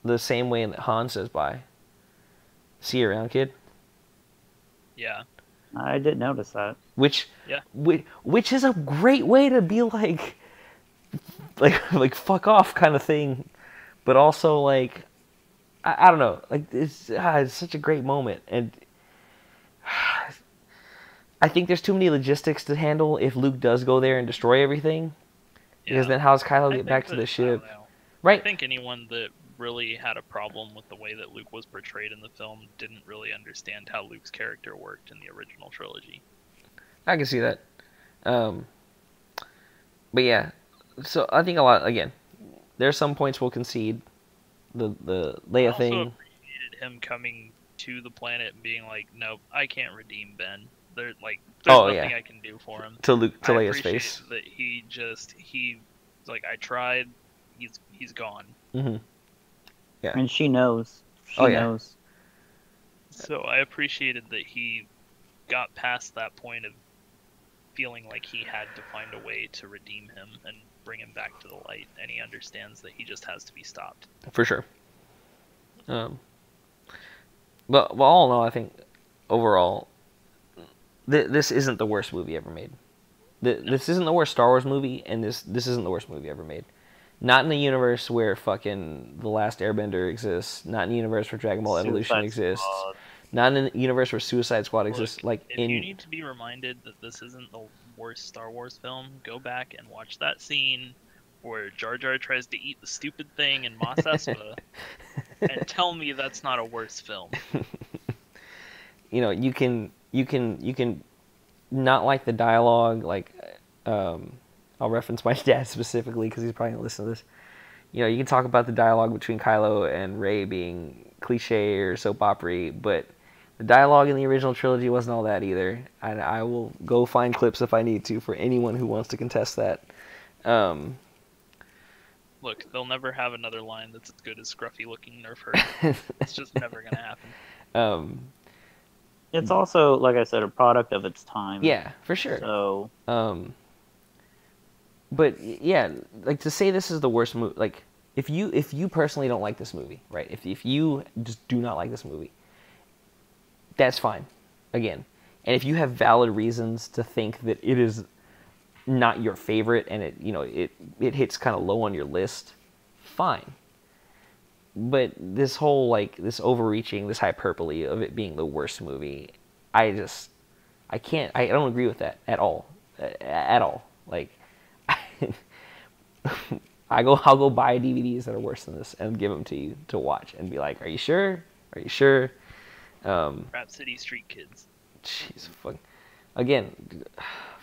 the same way that Han says bye. See you around, kid. Yeah. I did notice that. Which is a great way to be like fuck off kind of thing, but also like, I don't know, like it's such a great moment, and I think there's too many logistics to handle if Luke does go there and destroy everything. Because then how does Kylo get back to the ship? Right. I think anyone that really had a problem with the way that Luke was portrayed in the film didn't really understand how Luke's character worked in the original trilogy. I can see that. But yeah, so I think a lot, again, there's some points we'll concede. The Leia thing. I also appreciated him coming to the planet and being like, nope, I can't redeem Ben. There's nothing I can do for him. To Leia's face. That he's like, I tried, he's gone. Mm-hmm. Yeah. And she knows. She knows. So I appreciated that he got past that point of feeling like he had to find a way to redeem him and bring him back to the light, and he understands that he just has to be stopped. For sure. But all in all, I think overall, this isn't the worst movie ever made. This isn't the worst Star Wars movie, and this isn't the worst movie ever made. Not in the universe where fucking The Last Airbender exists. Not in the universe where Dragon Ball Evolution exists. Not in the universe where Suicide Squad exists. If you need to be reminded that this isn't the worst Star Wars film, go back and watch that scene where Jar Jar tries to eat the stupid thing in Mos Espa, and tell me that's not a worse film. You can not like the dialogue. Like, I'll reference my dad specifically because he's probably gonna listen to this. You can talk about the dialogue between Kylo and Rey being cliche or soap opera, but the dialogue in the original trilogy wasn't all that either. And I will go find clips if I need to for anyone who wants to contest that. Look, they'll never have another line that's as good as scruffy-looking Nerf her. It's just never gonna happen. It's also, like I said, a product of its time. Yeah, for sure. So. But yeah, like, to say this is the worst movie, like, if you personally don't like this movie, right? If you just do not like this movie, that's fine. Again, and if you have valid reasons to think that it is not your favorite and it hits kind of low on your list, fine. But this whole, like, this overreaching, this hyperbole of it being the worst movie, I don't agree with that at all. At all. Like, I'll go buy DVDs that are worse than this and give them to you to watch and be like, are you sure? Are you sure? Rap City Street Kids. Jeez, fuck. Again,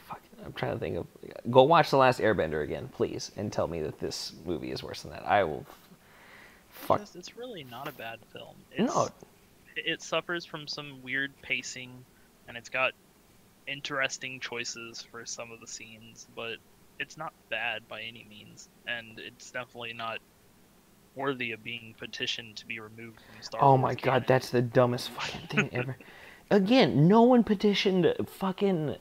fuck. I'm trying to think of. Go watch The Last Airbender again, please, and tell me that this movie is worse than that. I will. Fuck. It's really not a bad film. It suffers from some weird pacing, and it's got interesting choices for some of the scenes, but it's not bad by any means, and it's definitely not worthy of being petitioned to be removed from Star Wars. Oh my god, that's the dumbest fucking thing ever. Again, no one petitioned fucking...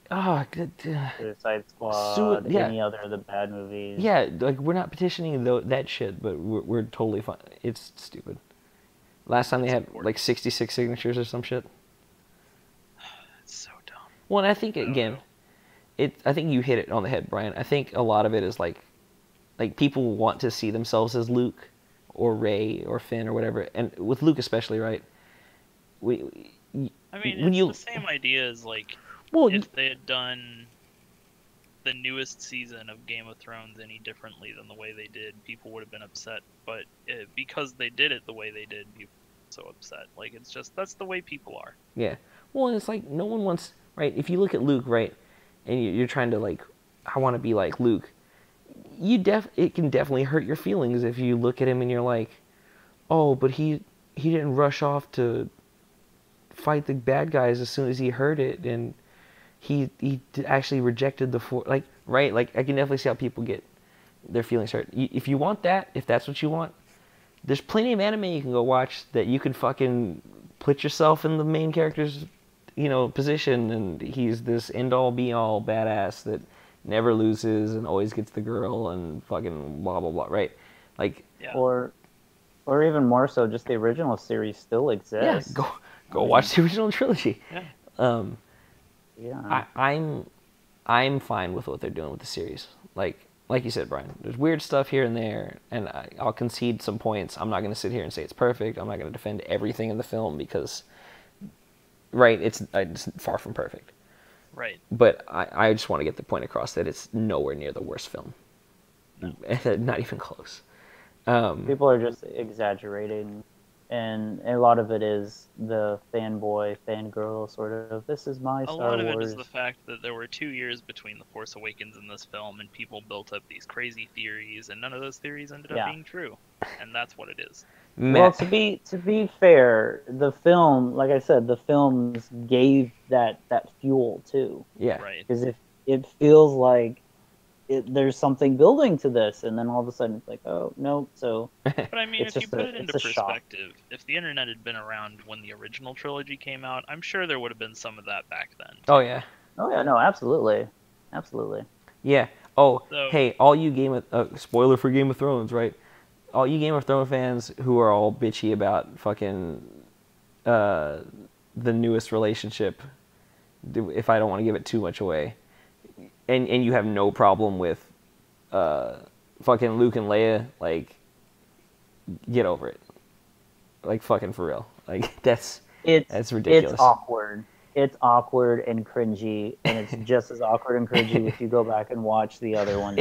Suicide Squad, any other of the bad movies. Yeah, like, we're not petitioning that shit, but we're totally fine. It's stupid. Last time they had, like, 66 signatures or some shit. It's so dumb. Well, and I think, again... I think you hit it on the head, Brian. I think a lot of it is like people want to see themselves as Luke or Rey or Finn or whatever, and with Luke especially, right? I mean, when it's you the same idea as like well, if they had done the newest season of Game of Thrones any differently than the way they did, people would have been upset. But because they did it the way they did, people were so upset. Like it's just that's the way people are. yeah. Well, and it's like no one wants, right? If you look at Luke, right, and you're trying to like, I want to be like Luke. It can definitely hurt your feelings if you look at him and you're like, oh, but he didn't rush off to fight the bad guys as soon as he heard it, and he actually rejected the Force, like, right? Like I can definitely see how people get their feelings hurt. If you want that, if that's what you want, there's plenty of anime you can go watch that you can fucking put yourself in the main character's, position, and he's this end all be all badass that never loses and always gets the girl and fucking blah blah blah, right? Like, Yeah. Or even more so, just the original series still yeah, exists. go watch the original trilogy. Yeah. Yeah. I'm fine with what they're doing with the series. Like you said, Brian, there's weird stuff here and there, and I'll concede some points. I'm not going to sit here and say it's perfect. I'm not going to defend everything in the film because, right, it's far from perfect. Right. But I just want to get the point across that it's nowhere near the worst film. No. Not even close. People are just exaggerating, and a lot of it is the fanboy, fangirl sort of, this is my Star Wars. A lot of it is the fact that there were 2 years between The Force Awakens and this film, and people built up these crazy theories, and none of those theories ended up being true. And that's what it is. Well, to be fair, the film, like I said, the films gave that fuel too. Yeah. Right. Because if it feels like there's something building to this, and then all of a sudden it's like, oh no. So, but I mean, if you put it into perspective, shock. If the internet had been around when the original trilogy came out, I'm sure there would have been some of that back then. Oh yeah. Oh yeah, no, absolutely. Yeah. Oh, so, hey, all you spoiler for Game of Thrones, right? All you Game of Thrones fans who are all bitchy about fucking the newest relationship, if I don't want to give it too much away, and you have no problem with fucking Luke and Leia, like, get over it. Like, fucking for real. Like, that's ridiculous. It's awkward. It's awkward and cringy, and it's just as awkward and cringy if you go back and watch the other ones.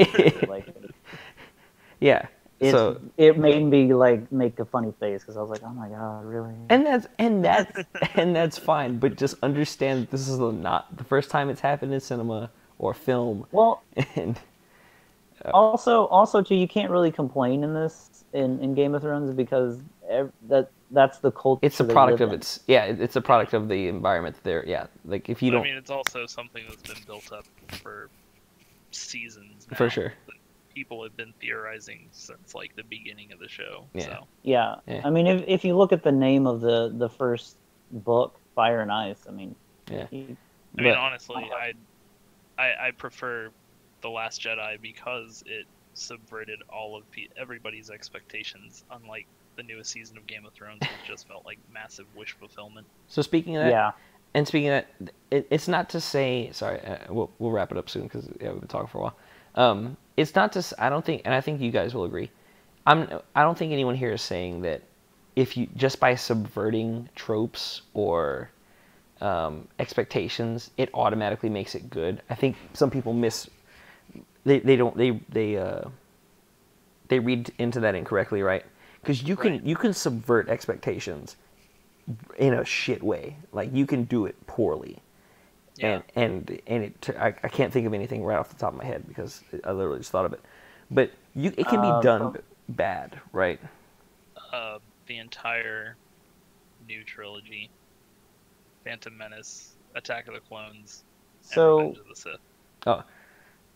Like, yeah. So it made me like make a funny face because I was like, "Oh my god, really?" And that's fine, but just understand that this is not the first time it's happened in cinema or film. Well, and also too, you can't really complain in Game of Thrones because that's the culture. It's a product of it's a product of the environment there. Yeah, like if you don't. I mean, it's also something that's been built up for seasons now. For sure. People have been theorizing since like the beginning of the show. Yeah. So. Yeah. I mean, if you look at the name of the first book, Fire and Ice, I mean. Yeah. I mean, honestly, I prefer The Last Jedi because it subverted all of everybody's expectations, unlike the newest season of Game of Thrones, which just felt like massive wish fulfillment. So speaking of that, yeah. And speaking of that, it's not to say. Sorry, we'll wrap it up soon because we've been talking for a while. It's not to. I don't think, and I think you guys will agree. I don't think anyone here is saying that if you just by subverting tropes or expectations, it automatically makes it good. I think some people they read into that incorrectly, right? Because you can subvert expectations in a shit way. Like you can do it poorly. Yeah. And I can't think of anything right off the top of my head because I literally just thought of it. But it can be done bad, right? The entire new trilogy, Phantom Menace, Attack of the Clones, and Revenge of the Sith. Oh,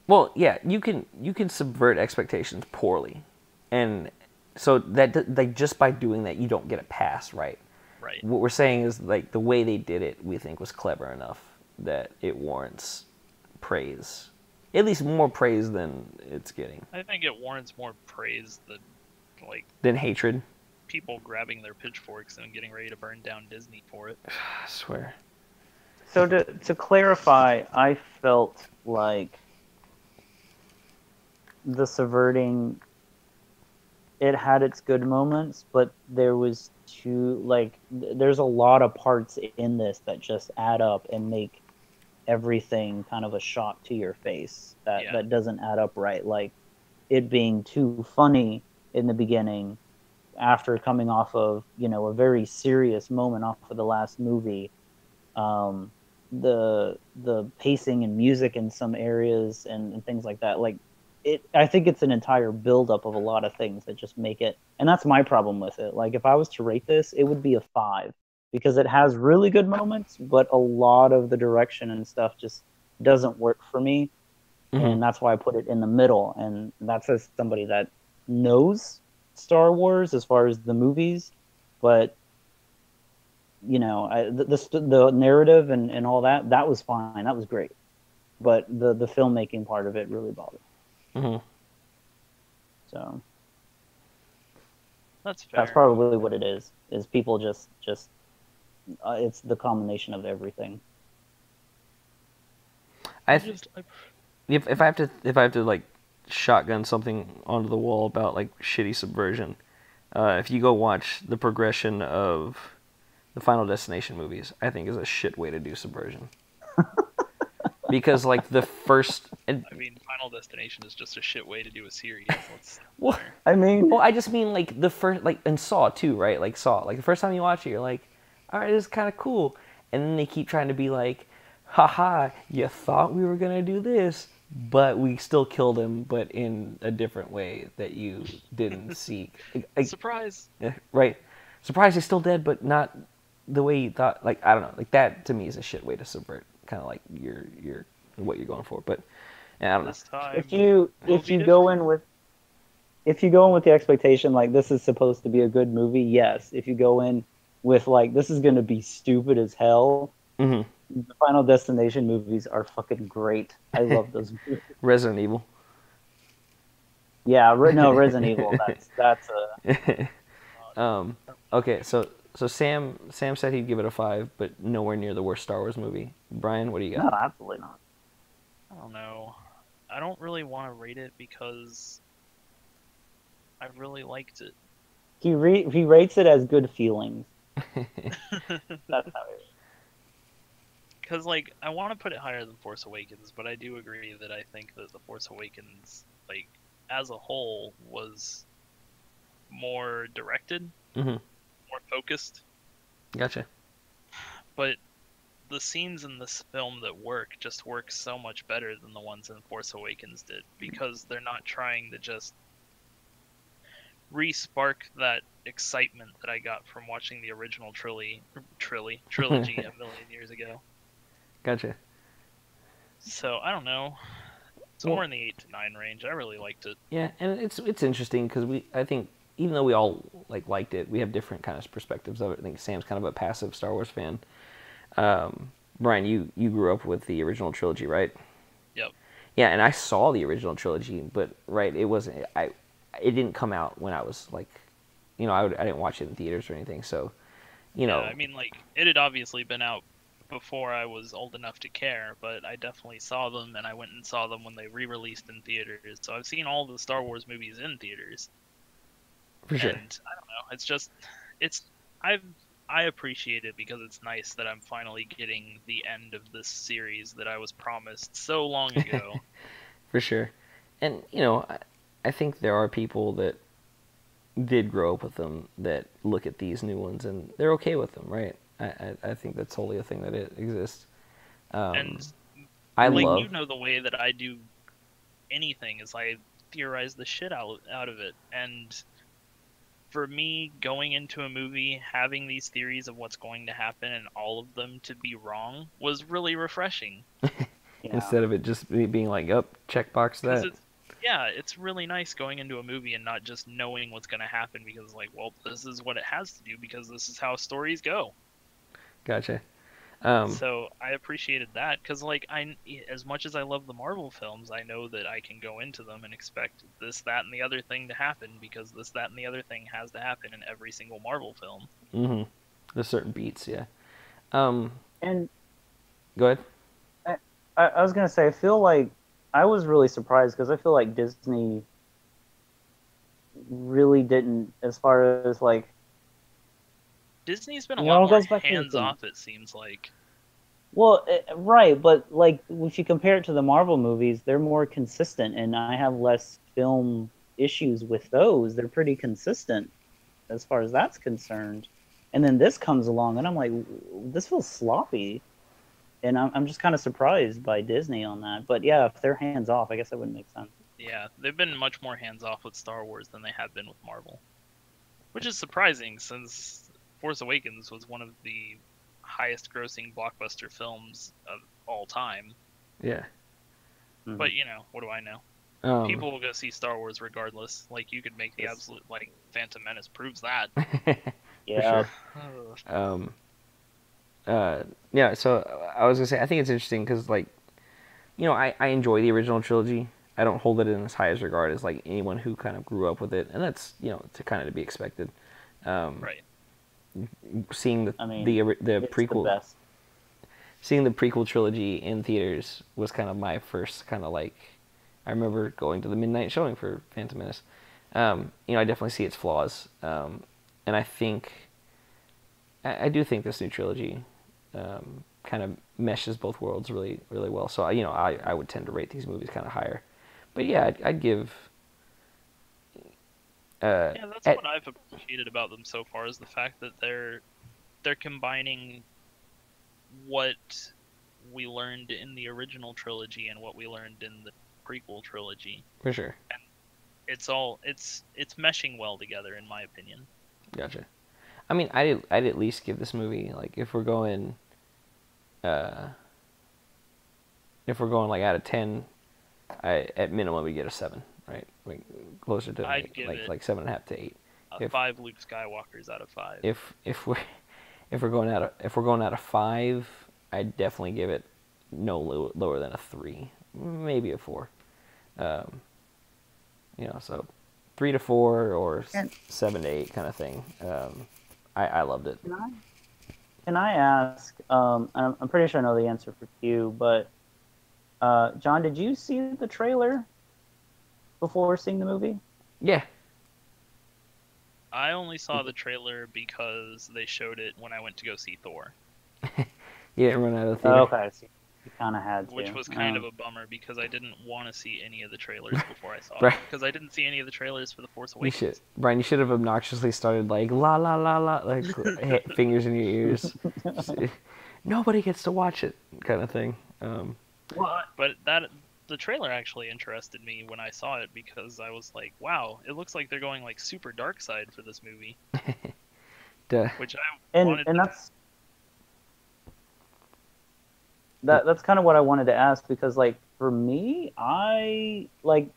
well, yeah, you can subvert expectations poorly, and so that like just by doing that, you don't get a pass, right? Right. What we're saying is like the way they did it, we think was clever enough that it warrants praise, at least more praise than it's getting. I think it warrants more praise than hatred. People grabbing their pitchforks and getting ready to burn down Disney for it. I swear. So to clarify, I felt like the subverting it had its good moments, but there's a lot of parts in this that just add up and make everything kind of a shock to your face that Yeah. doesn't add up right. Like it being too funny in the beginning after coming off of, a very serious moment off of the last movie. um, the pacing and music in some areas and things like that. Like it, I think it's an entire buildup of a lot of things that just make it. And that's my problem with it. Like if I was to rate this, it would be a 5 because it has really good moments, but a lot of the direction and stuff just doesn't work for me. Hmm. And that's why I put it in the middle. And that's as somebody that knows Star Wars as far as the movies, but the narrative and all that was fine. That was great. But the filmmaking part of it really bothered me. Hmm. So That's that's fair. probably what it is people just it's the combination of everything. I I th- just I, if I have to like shotgun something onto the wall about like shitty subversion, if you go watch the progression of the Final Destination movies, I think is a shit way to do subversion. Because like the first, and I mean, Final Destination is just a shit way to do a series. Let's well, there. I mean, well, I just mean like the first, like in Saw too, right? Like Saw, like the first time you watch it, you're like, all right, this is kind of cool, and then they keep trying to be like, haha, you thought we were gonna do this, but we still killed him, but in a different way that you didn't seek. Surprise! Right? Surprise, he's still dead, but not the way you thought. Like I don't know, like that to me is a shit way to subvert kind of like your what you're going for. But yeah, I don't know. This time if you will if be you go different. in with if you go in with the expectation like this is supposed to be a good movie, yes. If you go in with like this is going to be stupid as hell, Hmm. the Final Destination movies are fucking great. I love those movies. Resident Evil. Yeah, no, Resident Evil. That's a Um, okay, so Sam said he'd give it a 5, but nowhere near the worst Star Wars movie. Brian, what do you no, got? absolutely not. I don't know. I don't really want to rate it because I really liked it. He rates it as good feelings. That's how it. Because like I want to put it higher than Force Awakens, but I do agree that I think that the Force Awakens, like as a whole, was more directed, Hmm. more focused. Gotcha. But the scenes in this film that work so much better than the ones in Force Awakens did because they're not trying to just re-spark that excitement that I got from watching the original trilogy a million years ago. Gotcha. So I don't know, somewhere Well, in the 8 to 9 range. I really liked it. yeah, and it's interesting because I think even though we all like liked it, we have different kind of perspectives of it. I think Sam's kind of a passive Star Wars fan. Brian, you grew up with the original trilogy, right? Yep. Yeah, and I saw the original trilogy, but right, it wasn't. It didn't come out when I was like, I didn't watch it in theaters or anything. So, you Yeah, know, I mean, like it had obviously been out before I was old enough to care, but I definitely saw them, and I went and saw them when they re-released in theaters. So I've seen all the Star Wars movies in theaters, for and sure. I don't know. It's just, it's I've I appreciate it because it's nice that I'm finally getting the end of this series that I was promised so long ago. For sure. And I think there are people that did grow up with them that look at these new ones and they're okay with them, right? I think that's totally a thing that it exists. And I like love. you know the way that I do anything is I theorize the shit out of it. And for me, going into a movie having these theories of what's going to happen and all of them to be wrong was really refreshing. Yeah. Instead of it just being like, up, checkbox Because that. it's really nice going into a movie and not just knowing what's going to happen because like, well, this is what it has to do because this is how stories go. Gotcha. Um, So I appreciated that because like as much as I love the Marvel films, I know that I can go into them and expect this, that, and the other thing to happen because this, that, and the other thing has to happen in every single Marvel film. mm-hmm. There's certain beats, yeah. Um, And Go ahead. I, I was gonna say, I feel like I was really surprised because I feel like Disney really didn't, as far as like, Disney's been a it lot all more goes back to the hands thing. off, it seems like. Well, right, but like if you compare it to the Marvel movies, they're more consistent, and I have less film issues with those. They're pretty consistent as far as that's concerned. And then this comes along, and I'm like, this feels sloppy, and I'm just kind of surprised by Disney on that. But yeah, if they're hands off, I guess that would make sense. Yeah, they've been much more hands off with Star Wars than they have been with Marvel. Which is surprising since Force Awakens was one of the highest grossing blockbuster films of all time. Yeah. Mhm. But, what do I know? People will go see Star Wars regardless. Like, you could make the absolute, like, Phantom Menace proves that. For sure. Yeah, so I was gonna say I think it's interesting because like, I enjoy the original trilogy. I don't hold it in as high as regard as like anyone who kind of grew up with it, and that's to kind of to be expected. Right. Seeing I mean, the it's the prequel, best. seeing the prequel trilogy in theaters was kind of my first kind of like. I remember going to the midnight showing for Phantom Menace. I definitely see its flaws, and I do think this new trilogy kind of meshes both worlds really, really well. So I would tend to rate these movies kind of higher. But yeah, I'd give. Yeah, that's what I've appreciated about them so far is the fact that they're combining what we learned in the original trilogy and what we learned in the prequel trilogy. For sure. And it's meshing well together in my opinion. Gotcha. I mean, I'd at least give this movie like if we're going like out of 10, I at minimum we get a 7, right? Like closer to I'd give it like 7.5 to 8. 5 Luke Skywalkers out of 5. If we're going out of 5, I'd definitely give it no lower than a 3, maybe a 4. So 3 to 4 or 7 to 8 kind of thing. I loved it. Can I ask? I'm pretty sure I know the answer for Q, but John, did you see the trailer before seeing the movie? Yeah. I only saw the trailer because they showed it when I went to go see Thor. You didn't run out of the theater. Okay, so you kind of had to. Which was kind of a bummer because I didn't want to see any of the trailers before I saw Right. it. Because I didn't see any of the trailers for The Force Awakens. You should, Brian. You should have obnoxiously started like la la la la, like fingers in your ears. Nobody gets to watch it, kind of thing. What? But the trailer actually interested me when I saw it because I was like, wow, it looks like they're going like super dark side for this movie. Duh. Which I wanted. And that's kind of what I wanted to ask because like for me,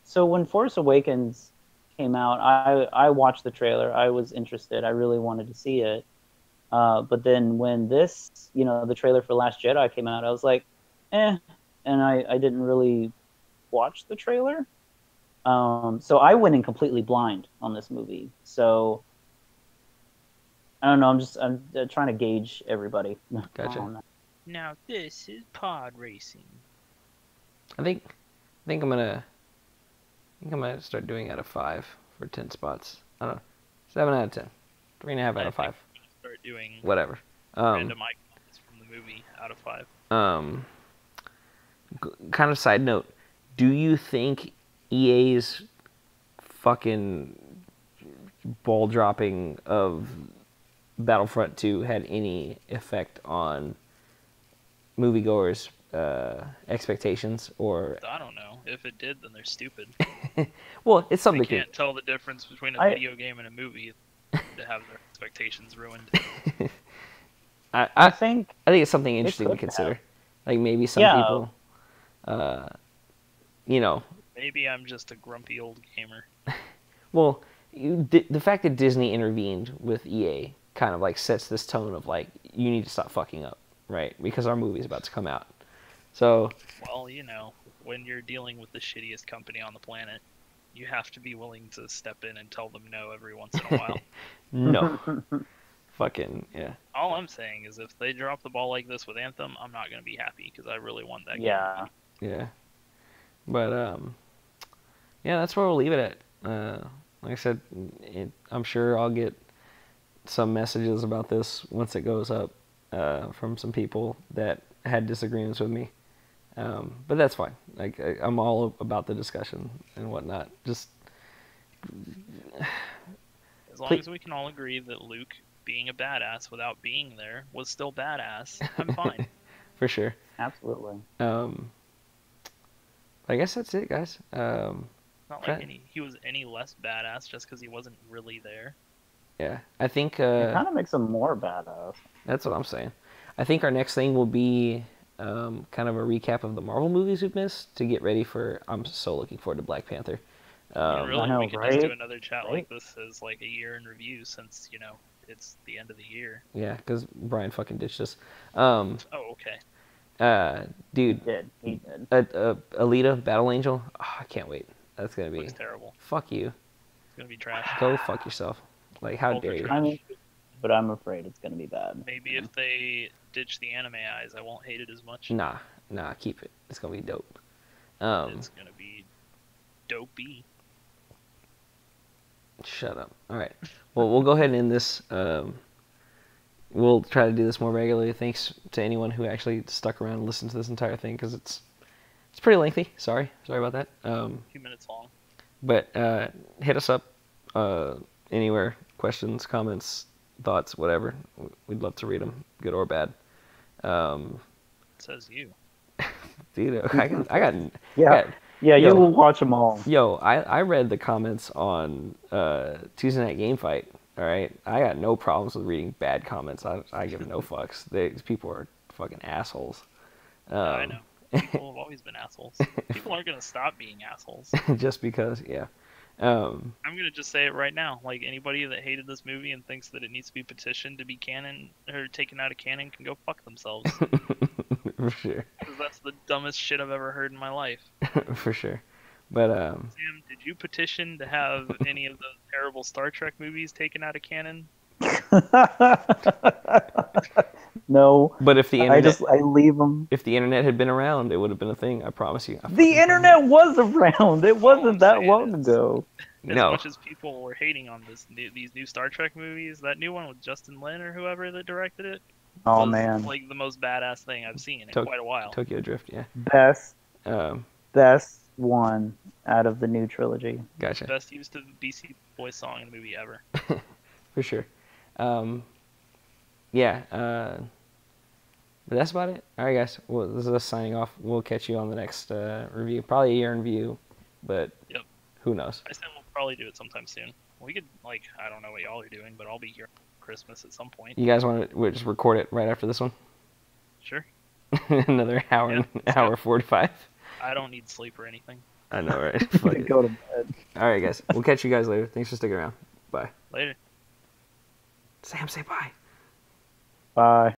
so when Force Awakens came out, I watched the trailer. I was interested. I really wanted to see it. But then when this, the trailer for Last Jedi came out, I was like, and I didn't really watch the trailer. So I went in completely blind on this movie. So I don't know. I'm trying to gauge everybody. Gotcha. Now this is pod racing. I think I'm gonna start doing out of 5 for 10 spots. I don't know, 7 out of 10, 3.5 out of 5. Start doing whatever. Random icons from the movie out of 5. Kind of side note, do you think EA's fucking ball dropping of Battlefront 2 had any effect on moviegoers' expectations? Or I don't know. If it did, then they're stupid. Well, it's something They can't tell the difference between a video game and a movie to have their expectations ruined. I think it's something interesting to consider. Like maybe some people, Maybe I'm just a grumpy old gamer. Well, the fact that Disney intervened with EA kind of like sets this tone of like, you need to stop fucking up, right? Because our movie's about to come out. So. Well, when you're dealing with the shittiest company on the planet, you have to be willing to step in and tell them no every once in a while. No. Fucking, yeah. All I'm saying is if they drop the ball like this with Anthem, I'm not going to be happy because I really want that game. Yeah. But, yeah, that's where we'll leave it at. Like I said, I'm sure I'll get some messages about this once it goes up from some people that had disagreements with me. But that's fine. Like I'm all about the discussion and whatnot. Just As long as we can all agree that Luke being a badass without being there was still badass, I'm fine. for sure. Absolutely. I guess that's it, guys. Not like he was any less badass just because he wasn't really there. Yeah, I think It kind of makes him more badass. that's what I'm saying. I think our next thing will be kind of a recap of the Marvel movies we've missed to get ready for. I'm so looking forward to Black Panther. Really, I know, we could right? just do another chat Right? like this as like a year in review since it's the end of the year. Yeah, because Brian fucking ditched us. Oh, okay. Dude, He did. Alita, Battle Angel. Oh, I can't wait. That's gonna be Looks terrible. Fuck you. It's gonna be trash. Go fuck yourself. Like, how Ultra dare you? trash. I'm interested, but I'm afraid it's gonna be bad. Maybe if they ditch the anime eyes, I won't hate it as much. Nah, keep it. It's gonna be dope. It's gonna be dopey. Shut up. All right. Well, we'll go ahead and end this. We'll try to do this more regularly. Thanks to anyone who actually stuck around and listened to this entire thing because it's pretty lengthy. Sorry about that. A few minutes long. But hit us up anywhere. Questions, comments, thoughts, whatever. We'd love to read them, good or bad. It says you. Dude, I got Yeah, Yo. you will watch them all. Yo, I read the comments on Tuesday Night Game Fight. All right, I got no problems with reading bad comments. I give no fucks. These people are fucking assholes. I know. People have always been assholes. People aren't gonna stop being assholes. Just because, yeah. I'm gonna just say it right now. Like anybody that hated this movie and thinks that it needs to be petitioned to be canon or taken out of canon can go fuck themselves. For sure. Because that's the dumbest shit I've ever heard in my life. For sure. But Sam, did you petition to have any of the terrible Star Trek movies taken out of canon? No. But if the internet, I leave them. if the internet had been around, it would have been a thing. I promise you. The internet was around. It wasn't that long ago. As No. much as people were hating on these new Star Trek movies, that new one with Justin Lin or whoever that directed it Oh was man, like the most badass thing I've seen in quite a while. Tokyo Drift, yeah. best one out of the new trilogy. Gotcha. Best use of the BC Boys song in the movie ever. For sure. Yeah. But that's about it. All right, guys. Well, this is us signing off. We'll catch you on the next review. Probably a year in review, but Yep. who knows? I said we'll probably do it sometime soon. We could, like, I don't know what y'all are doing, but I'll be here for Christmas at some point. You guys want to just record it right after this one? Sure. Another hour, Yeah, hour 45. I don't need sleep or anything. I know, right? Fuck it. Go to bed. All right, guys. We'll catch you guys later. Thanks for sticking around. Bye. Later. Sam, say bye. Bye.